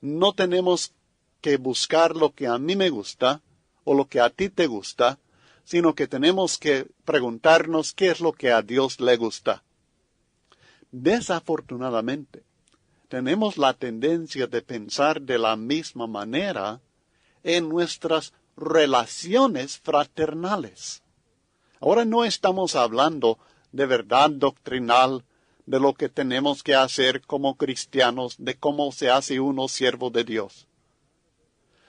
B: No tenemos que buscar lo que a mí me gusta o lo que a ti te gusta, sino que tenemos que preguntarnos qué es lo que a Dios le gusta. Desafortunadamente, tenemos la tendencia de pensar de la misma manera en nuestras relaciones fraternales. Ahora no estamos hablando de verdad doctrinal, de lo que tenemos que hacer como cristianos, de cómo se hace uno siervo de Dios,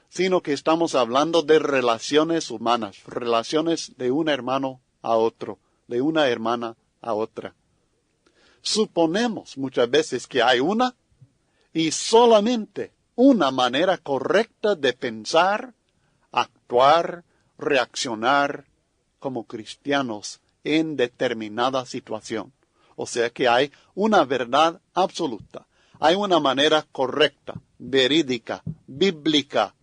B: sino que estamos hablando de relaciones humanas, relaciones de un hermano a otro, de una hermana a otra. Suponemos muchas veces que hay una y solamente una manera correcta de pensar, actuar, reaccionar como cristianos en determinada situación. O sea que hay una verdad absoluta, hay una manera correcta, verídica, bíblica,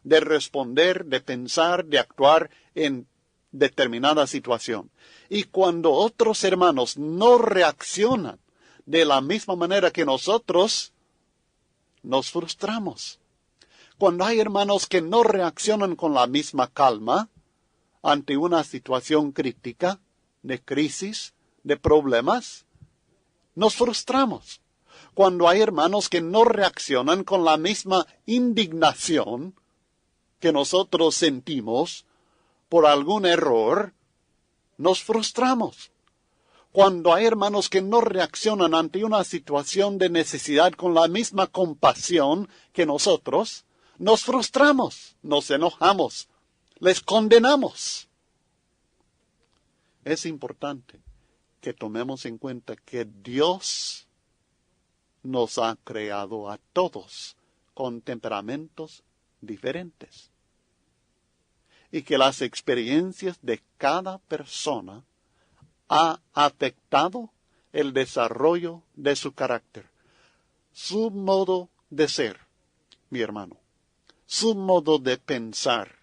B: de responder, de pensar, de actuar en determinada situación. Y cuando otros hermanos no reaccionan de la misma manera que nosotros, nos frustramos. Cuando hay hermanos que no reaccionan con la misma calma ante una situación crítica, de crisis, de problemas, nos frustramos. Cuando hay hermanos que no reaccionan con la misma indignación que nosotros sentimos por algún error, nos frustramos. Cuando hay hermanos que no reaccionan ante una situación de necesidad con la misma compasión que nosotros, nos frustramos, nos enojamos, les condenamos. Es importante que tomemos en cuenta que Dios nos ha creado a todos con temperamentos diferentes y que las experiencias de cada persona ha afectado el desarrollo de su carácter, su modo de ser, mi hermano, su modo de pensar,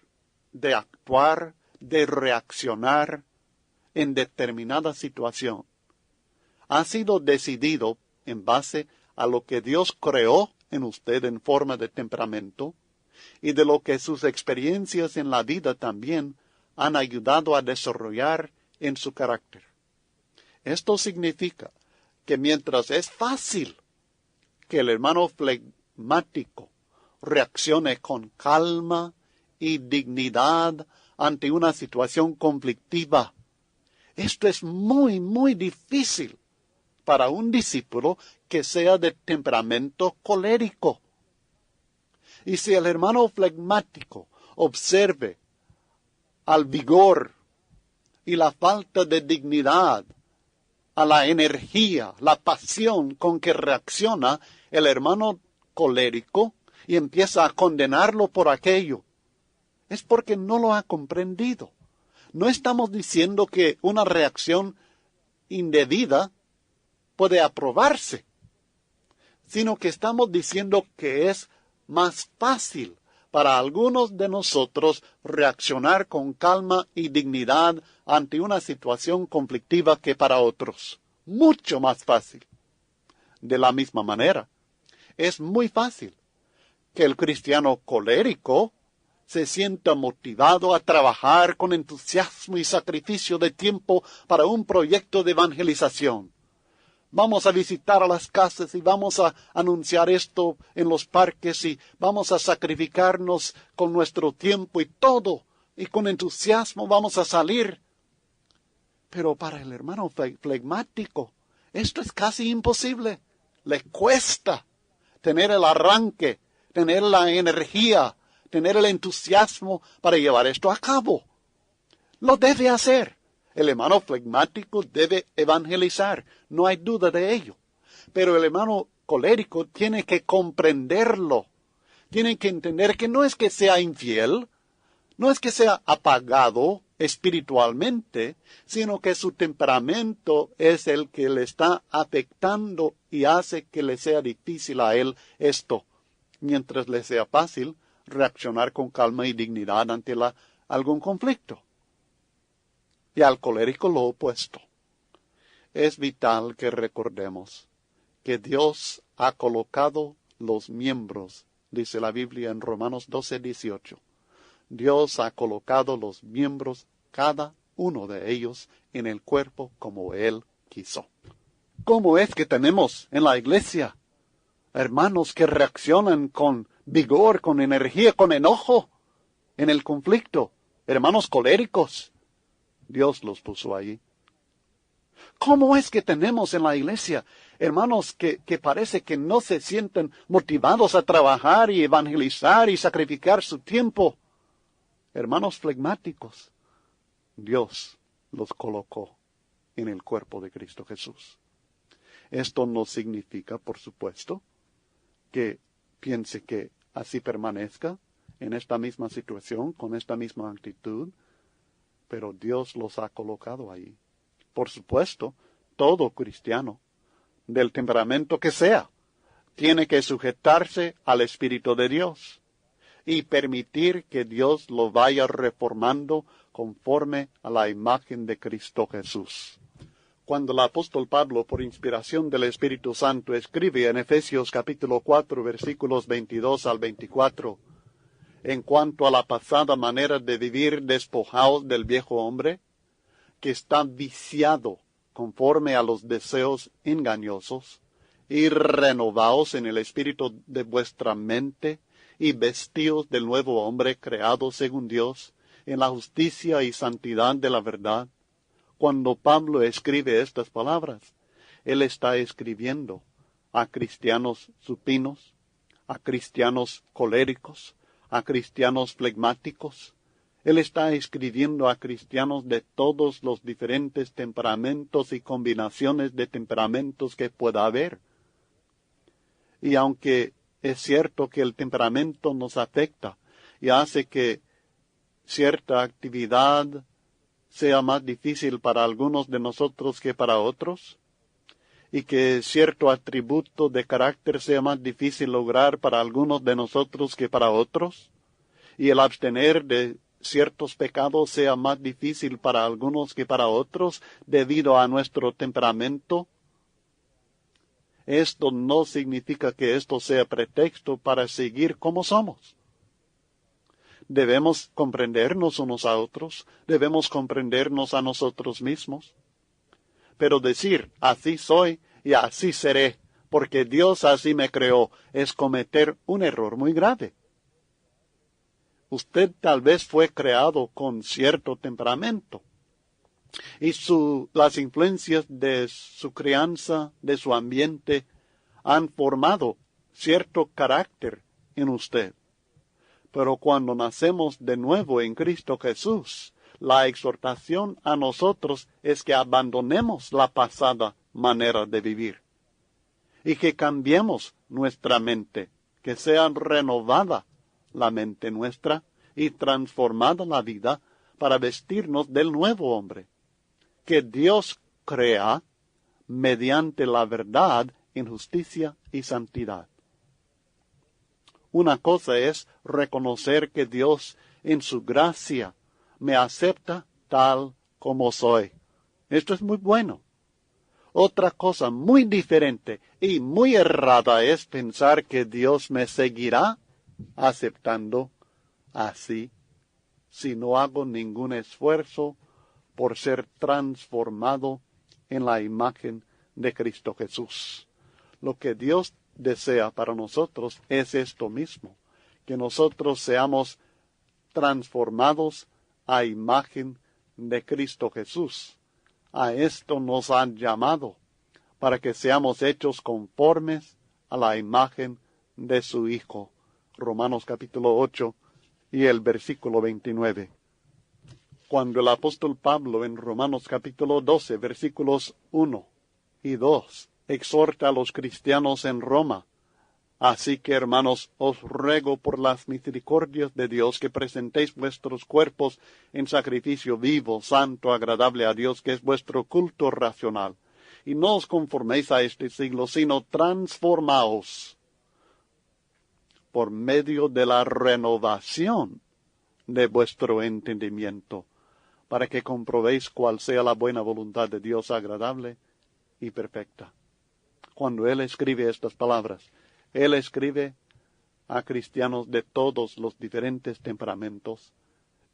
B: de actuar, de reaccionar en determinada situación. Ha sido decidido en base a lo que Dios creó en usted en forma de temperamento y de lo que sus experiencias en la vida también han ayudado a desarrollar en su carácter. Esto significa que mientras es fácil que el hermano flegmático reaccione con calma y dignidad ante una situación conflictiva, esto es muy, muy difícil para un discípulo que sea de temperamento colérico. Y si el hermano flegmático observe al vigor y la falta de dignidad, a la energía, la pasión con que reacciona el hermano colérico y empieza a condenarlo por aquello, es porque no lo ha comprendido. No estamos diciendo que una reacción indebida puede aprobarse, sino que estamos diciendo que es más fácil para algunos de nosotros reaccionar con calma y dignidad ante una situación conflictiva que para otros. Mucho más fácil. De la misma manera, es muy fácil que el cristiano colérico se sienta motivado a trabajar con entusiasmo y sacrificio de tiempo para un proyecto de evangelización. Vamos a visitar a las casas y vamos a anunciar esto en los parques y vamos a sacrificarnos con nuestro tiempo y todo. Y con entusiasmo vamos a salir Pero para el hermano flegmático, esto es casi imposible. Le cuesta tener el arranque, tener la energía, tener el entusiasmo para llevar esto a cabo. Lo debe hacer. El hermano flegmático debe evangelizar, no hay duda de ello. Pero el hermano colérico tiene que comprenderlo. Tiene que entender que no es que sea infiel, no es que sea apagado espiritualmente, sino que su temperamento es el que le está afectando y hace que le sea difícil a él esto, mientras le sea fácil reaccionar con calma y dignidad ante algún conflicto. Y al colérico lo opuesto. Es vital que recordemos que Dios ha colocado los miembros, dice la Biblia en Romanos 12:18. Dios ha colocado los miembros, cada uno de ellos, en el cuerpo como Él quiso. ¿Cómo es que tenemos en la iglesia hermanos que reaccionan con vigor, con energía, con enojo en el conflicto? Hermanos coléricos. Dios los puso allí. ¿Cómo es que tenemos en la iglesia hermanos que parece que no se sienten motivados a trabajar y evangelizar y sacrificar su tiempo? Hermanos flegmáticos. Dios los colocó en el cuerpo de Cristo Jesús. Esto no significa, por supuesto, que piense que así permanezca en esta misma situación, con esta misma actitud, pero Dios los ha colocado ahí. Por supuesto, todo cristiano, del temperamento que sea, tiene que sujetarse al Espíritu de Dios y permitir que Dios lo vaya reformando conforme a la imagen de Cristo Jesús. Cuando el apóstol Pablo, por inspiración del Espíritu Santo, escribe en Efesios capítulo 4, versículos 22 al 24, en cuanto a la pasada manera de vivir despojados del viejo hombre, que está viciado conforme a los deseos engañosos, y renovaos en el espíritu de vuestra mente, y vestidos del nuevo hombre creado según Dios, en la justicia y santidad de la verdad. Cuando Pablo escribe estas palabras, él está escribiendo a cristianos supinos, a cristianos coléricos, a cristianos flegmáticos. Él está escribiendo a cristianos de todos los diferentes temperamentos y combinaciones de temperamentos que pueda haber. Y aunque es cierto que el temperamento nos afecta y hace que cierta actividad sea más difícil para algunos de nosotros que para otros, y que cierto atributo de carácter sea más difícil lograr para algunos de nosotros que para otros, y el abstener de ciertos pecados sea más difícil para algunos que para otros debido a nuestro temperamento, esto no significa que esto sea pretexto para seguir como somos. Debemos comprendernos unos a otros, debemos comprendernos a nosotros mismos. Pero decir, así soy y así seré, porque Dios así me creó, es cometer un error muy grave. Usted tal vez fue creado con cierto temperamento, y las influencias de su crianza, de su ambiente, han formado cierto carácter en usted. Pero cuando nacemos de nuevo en Cristo Jesús, la exhortación a nosotros es que abandonemos la pasada manera de vivir y que cambiemos nuestra mente, que sea renovada la mente nuestra y transformada la vida para vestirnos del nuevo hombre, que Dios crea mediante la verdad en justicia y santidad. Una cosa es reconocer que Dios en su gracia me acepta tal como soy. Esto es muy bueno. Otra cosa muy diferente y muy errada es pensar que Dios me seguirá aceptando así si no hago ningún esfuerzo por ser transformado en la imagen de Cristo Jesús. Lo que Dios desea para nosotros es esto mismo, que nosotros seamos transformados a imagen de Cristo Jesús, A esto nos han llamado, para que seamos hechos conformes a la imagen de su Hijo. Romanos capítulo 8 y el versículo 29. Cuando el apóstol Pablo en Romanos capítulo 12, versículos 1 y 2, exhorta a los cristianos en Roma: así que, hermanos, os ruego por las misericordias de Dios que presentéis vuestros cuerpos en sacrificio vivo, santo, agradable a Dios, que es vuestro culto racional. Y no os conforméis a este siglo, sino transformaos por medio de la renovación de vuestro entendimiento, para que comprobéis cuál sea la buena voluntad de Dios, agradable y perfecta. Cuando él escribe estas palabras, él escribe a cristianos de todos los diferentes temperamentos,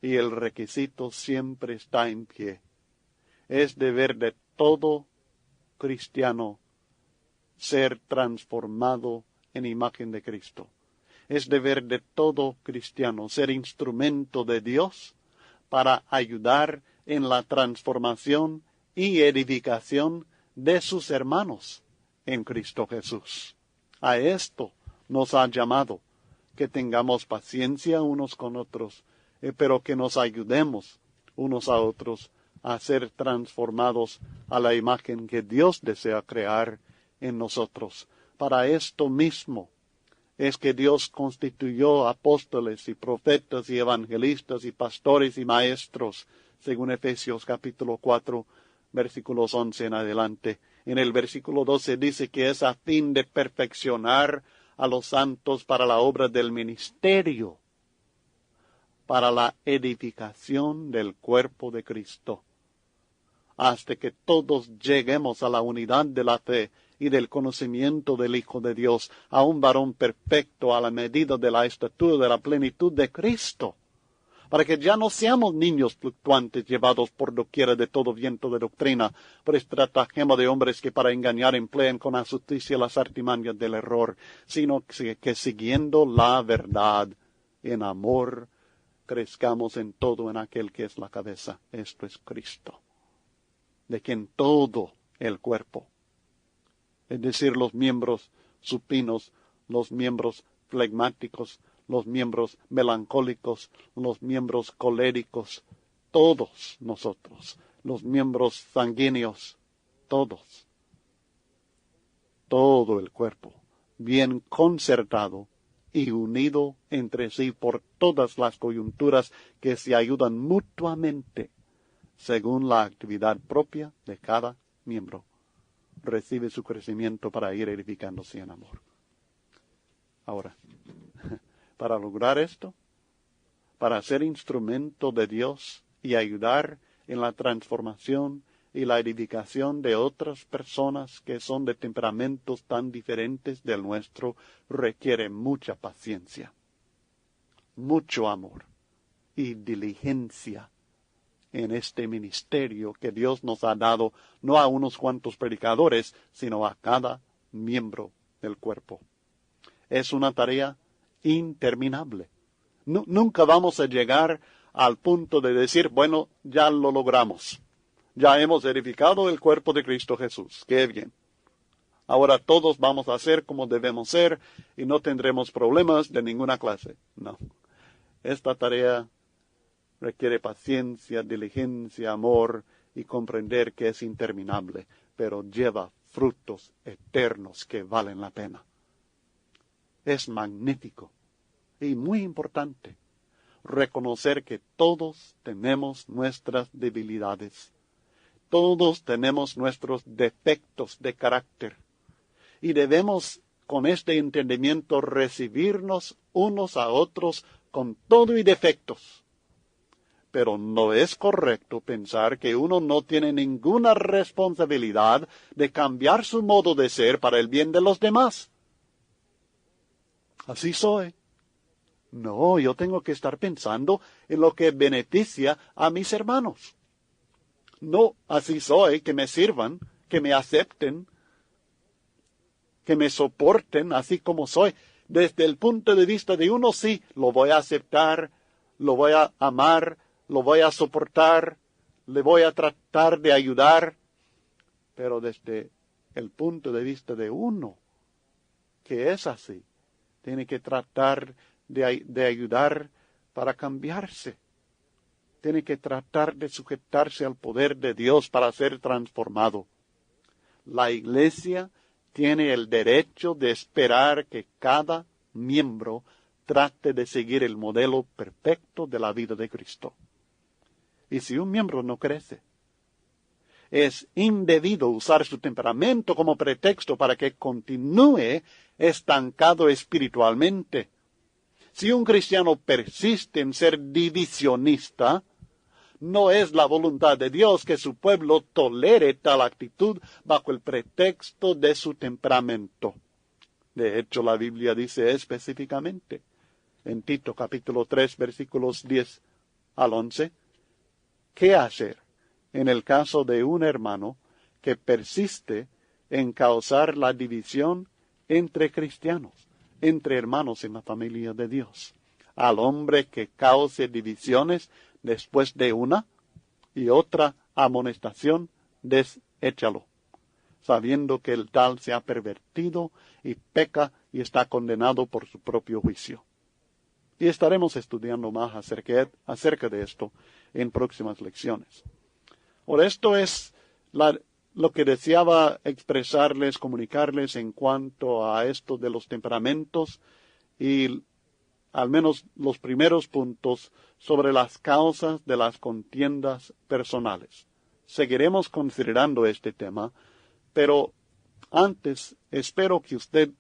B: y el requisito siempre está en pie. Es deber de todo cristiano ser transformado en imagen de Cristo. Es deber de todo cristiano ser instrumento de Dios para ayudar en la transformación y edificación de sus hermanos en Cristo Jesús. A esto nos ha llamado, que tengamos paciencia unos con otros, pero que nos ayudemos unos a otros a ser transformados a la imagen que Dios desea crear en nosotros. Para esto mismo es que Dios constituyó apóstoles y profetas y evangelistas y pastores y maestros, según Efesios capítulo 4, versículos 11 en adelante. En el versículo 12 dice que es a fin de perfeccionar a los santos para la obra del ministerio, para la edificación del cuerpo de Cristo, hasta que todos lleguemos a la unidad de la fe y del conocimiento del Hijo de Dios, a un varón perfecto a la medida de la estatura de la plenitud de Cristo, para que ya no seamos niños fluctuantes llevados por doquiera de todo viento de doctrina, por estratagema de hombres que para engañar emplean con astucia las artimañas del error, sino que siguiendo la verdad en amor, crezcamos en todo en aquel que es la cabeza, esto es Cristo, de quien todo el cuerpo, es decir, los miembros supinos, los miembros flegmáticos, los miembros melancólicos, los miembros coléricos, todos nosotros, los miembros sanguíneos, todos, todo el cuerpo, bien concertado y unido entre sí por todas las coyunturas que se ayudan mutuamente, según la actividad propia de cada miembro, recibe su crecimiento para ir edificándose en amor. Ahora, para lograr esto, para ser instrumento de Dios y ayudar en la transformación y la edificación de otras personas que son de temperamentos tan diferentes del nuestro, requiere mucha paciencia, mucho amor y diligencia en este ministerio que Dios nos ha dado, no a unos cuantos predicadores, sino a cada miembro del cuerpo. Es una tarea interminable. Nunca vamos a llegar al punto de decir, bueno, ya lo logramos. Ya hemos edificado el cuerpo de Cristo Jesús. ¡Qué bien! Ahora todos vamos a ser como debemos ser y no tendremos problemas de ninguna clase. No. Esta tarea requiere paciencia, diligencia, amor y comprender que es interminable, pero lleva frutos eternos que valen la pena. Es magnífico y muy importante reconocer que todos tenemos nuestras debilidades, todos tenemos nuestros defectos de carácter y debemos con este entendimiento recibirnos unos a otros con todo y defectos. Pero no es correcto pensar que uno no tiene ninguna responsabilidad de cambiar su modo de ser para el bien de los demás. Así soy. No, yo tengo que estar pensando en lo que beneficia a mis hermanos. No, así soy, que me sirvan, que me acepten, que me soporten así como soy. Desde el punto de vista de uno, sí, lo voy a aceptar, lo voy a amar, lo voy a soportar, le voy a tratar de ayudar, pero desde el punto de vista de uno, que es así, tiene que tratar de ayudar para cambiarse. Tiene que tratar de sujetarse al poder de Dios para ser transformado. La Iglesia tiene el derecho de esperar que cada miembro trate de seguir el modelo perfecto de la vida de Cristo. Y si un miembro no crece, es indebido usar su temperamento como pretexto para que continúe estancado espiritualmente. Si un cristiano persiste en ser divisionista, no es la voluntad de Dios que su pueblo tolere tal actitud bajo el pretexto de su temperamento. De hecho, la Biblia dice específicamente, en Tito capítulo 3, versículos 10 al 11, ¿qué hacer en el caso de un hermano que persiste en causar la división entre cristianos, entre hermanos en la familia de Dios? Al hombre que cause divisiones después de una y otra amonestación, deséchalo, sabiendo que el tal se ha pervertido y peca y está condenado por su propio juicio. Y estaremos estudiando más acerca de esto en próximas lecciones. Ahora, esto es lo que deseaba expresarles, comunicarles en cuanto a esto de los temperamentos y al menos los primeros puntos sobre las causas de las contiendas personales. Seguiremos considerando este tema, pero antes espero que usted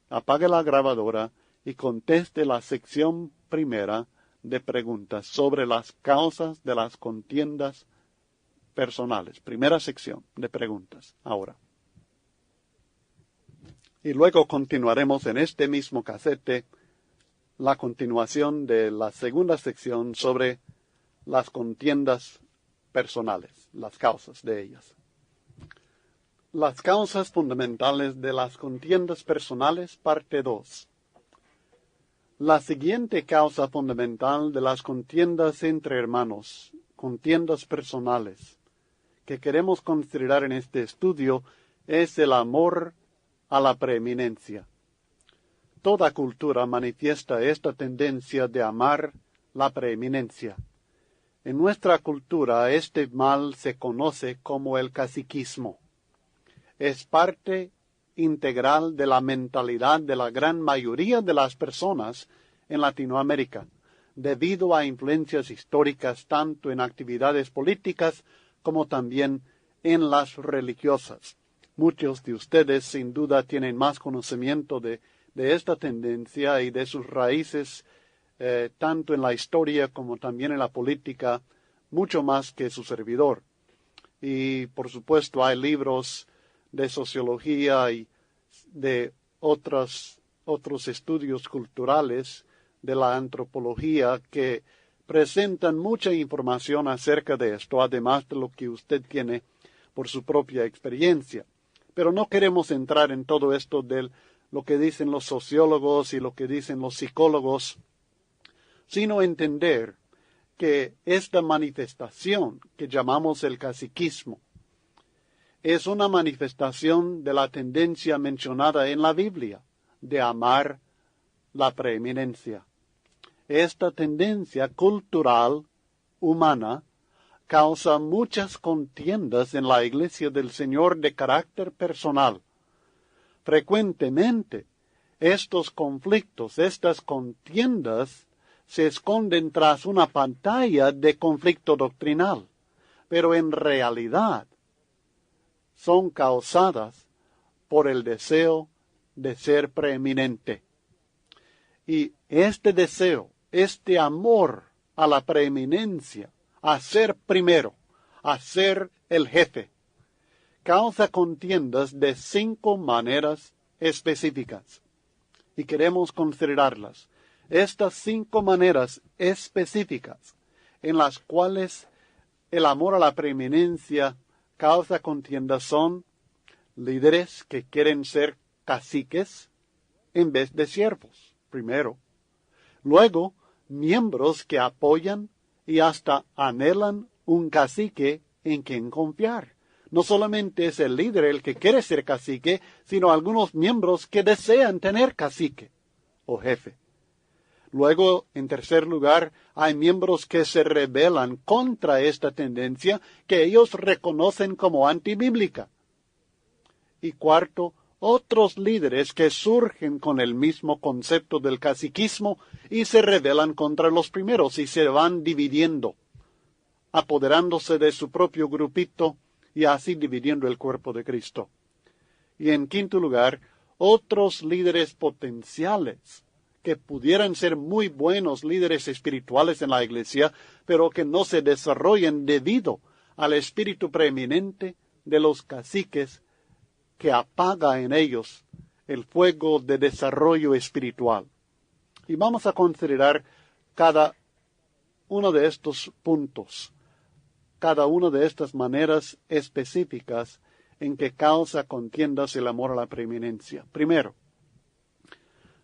B: apague la grabadora y conteste la sección primera de preguntas sobre las causas de las contiendas personales. Primera sección de preguntas, ahora. Y luego continuaremos en este mismo casete la continuación de la segunda sección sobre las contiendas personales, las causas de ellas. Las causas fundamentales de las contiendas personales, parte 2. La siguiente causa fundamental de las contiendas entre hermanos, contiendas personales, que queremos considerar en este estudio, es el amor a la preeminencia. Toda cultura manifiesta esta tendencia de amar la preeminencia. En nuestra cultura este mal se conoce como el caciquismo. Es parte integral de la mentalidad de la gran mayoría de las personas en Latinoamérica, debido a influencias históricas tanto en actividades políticas como también en las religiosas. Muchos de ustedes sin duda tienen más conocimiento de esta tendencia y de sus raíces, tanto en la historia como también en la política, mucho más que su servidor. Y por supuesto hay libros de sociología y de otros estudios culturales de la antropología que presentan mucha información acerca de esto, además de lo que usted tiene por su propia experiencia. Pero no queremos entrar en todo esto de lo que dicen los sociólogos y lo que dicen los psicólogos, sino entender que esta manifestación que llamamos el caciquismo es una manifestación de la tendencia mencionada en la Biblia de amar la preeminencia. Esta tendencia cultural humana causa muchas contiendas en la Iglesia del Señor de carácter personal. Frecuentemente, estos conflictos, estas contiendas, se esconden tras una pantalla de conflicto doctrinal, pero en realidad son causadas por el deseo de ser preeminente. Y este deseo, este amor a la preeminencia, a ser primero, a ser el jefe, causa contiendas de 5 maneras específicas. Y queremos considerarlas. Estas 5 maneras específicas en las cuales el amor a la preeminencia causa contiendas son líderes que quieren ser caciques en vez de siervos, primero. Luego, miembros que apoyan y hasta anhelan un cacique en quien confiar. No solamente es el líder el que quiere ser cacique, sino algunos miembros que desean tener cacique o jefe. Luego, en tercer lugar, hay miembros que se rebelan contra esta tendencia que ellos reconocen como antibíblica. Y cuarto, otros líderes que surgen con el mismo concepto del caciquismo y se rebelan contra los primeros y se van dividiendo, apoderándose de su propio grupito y así dividiendo el cuerpo de Cristo. Y en quinto lugar, otros líderes potenciales que pudieran ser muy buenos líderes espirituales en la iglesia, pero que no se desarrollan debido al espíritu preeminente de los caciques que apaga en ellos el fuego de desarrollo espiritual. Y vamos a considerar cada uno de estos puntos, cada una de estas maneras específicas en que causa contiendas el amor a la preeminencia. Primero,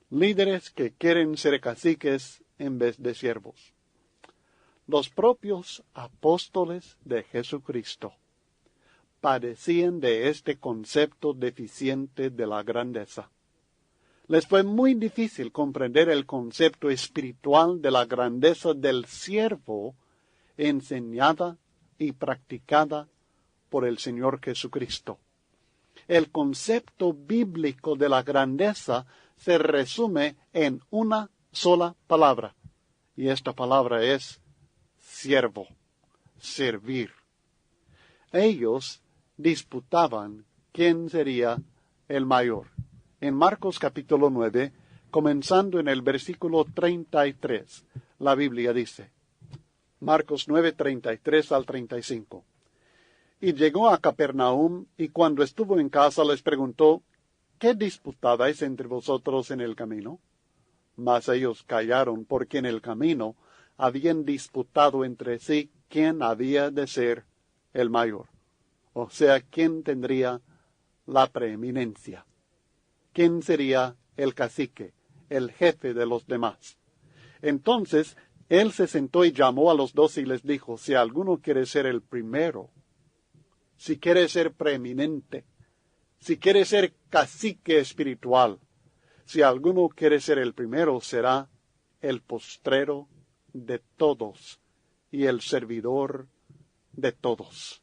B: líderes que quieren ser caciques en vez de siervos. Los propios apóstoles de Jesucristo padecían de este concepto deficiente de la grandeza. Les fue muy difícil comprender el concepto espiritual de la grandeza del siervo enseñada y practicada por el Señor Jesucristo. El concepto bíblico de la grandeza se resume en una sola palabra, y esta palabra es siervo, servir. Ellos disputaban quién sería el mayor. En Marcos capítulo 9, comenzando en el versículo 33, la Biblia dice, Marcos 9, 33 al 35. Y llegó a Capernaum, y cuando estuvo en casa les preguntó, ¿qué disputabais entre vosotros en el camino? Mas ellos callaron, porque en el camino habían disputado entre sí quién había de ser el mayor. O sea, quién tendría la preeminencia. ¿Quién sería el cacique, el jefe de los demás? Entonces, él se sentó y llamó a los 12 y les dijo, si alguno quiere ser el primero, si quiere ser preeminente, si quiere ser cacique espiritual, si alguno quiere ser el primero, será el postrero de todos y el servidor de todos.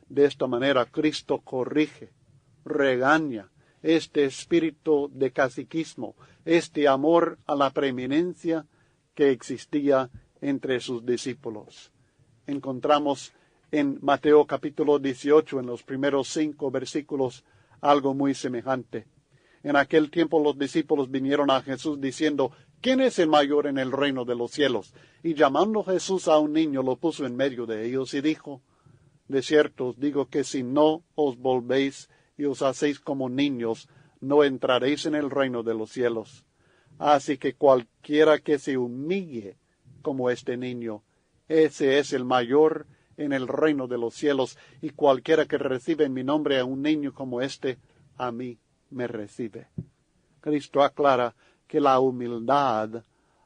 B: De esta manera Cristo corrige, regaña este espíritu de caciquismo, este amor a la preeminencia que existía entre sus discípulos. Encontramos en Mateo capítulo 18, en los primeros 5 versículos, algo muy semejante. En aquel tiempo los discípulos vinieron a Jesús diciendo, ¿quién es el mayor en el reino de los cielos? Y llamando Jesús a un niño, lo puso en medio de ellos y dijo, de cierto os digo que si no os volvéis y os hacéis como niños, no entraréis en el reino de los cielos. Así que cualquiera que se humille como este niño, ese es el mayor en el reino de los cielos, y cualquiera que recibe en mi nombre a un niño como este, a mí me recibe. Cristo aclara que la humildad,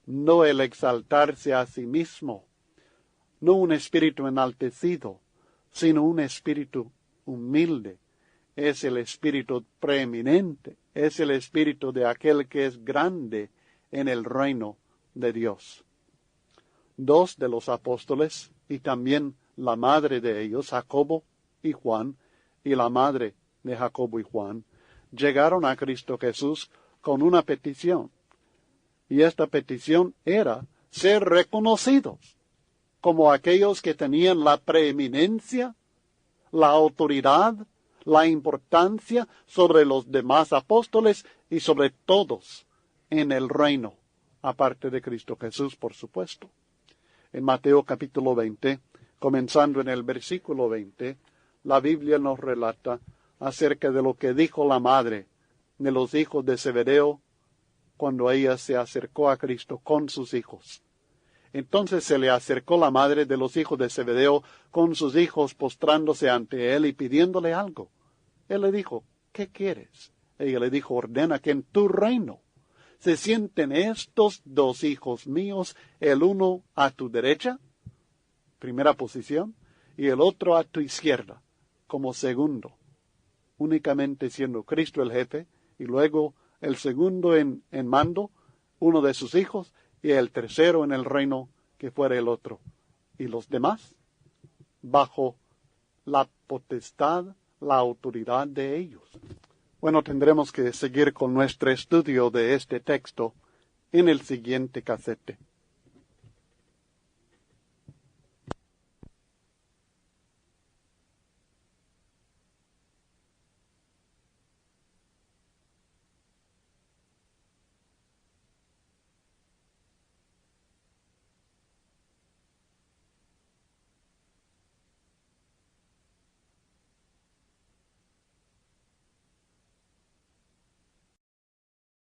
B: no el exaltarse a sí mismo, no un espíritu enaltecido, sino un espíritu humilde, es el espíritu preeminente, es el espíritu de aquel que es grande en el reino de Dios. 2 de los apóstoles, y también la madre de ellos, Jacobo y Juan, y la madre de Jacobo y Juan, llegaron a Cristo Jesús con una petición. Y esta petición era ser reconocidos como aquellos que tenían la preeminencia, la autoridad, la importancia sobre los demás apóstoles y sobre todos en el reino, aparte de Cristo Jesús, por supuesto. En Mateo capítulo 20, comenzando en el versículo 20, la Biblia nos relata acerca de lo que dijo la madre de los hijos de Zebedeo cuando ella se acercó a Cristo con sus hijos. Entonces se le acercó la madre de los hijos de Zebedeo con sus hijos postrándose ante él y pidiéndole algo. Él le dijo, ¿qué quieres? Ella le dijo, ordena que en tu reino se sienten estos 2 hijos míos, el uno a tu derecha, primera posición, y el otro a tu izquierda, como segundo, únicamente siendo Cristo el jefe, y luego el segundo en mando, uno de sus hijos, y el tercero en el reino, que fuera el otro. Y los demás, bajo la potestad, la autoridad de ellos. Bueno, tendremos que seguir con nuestro estudio de este texto en el siguiente casete.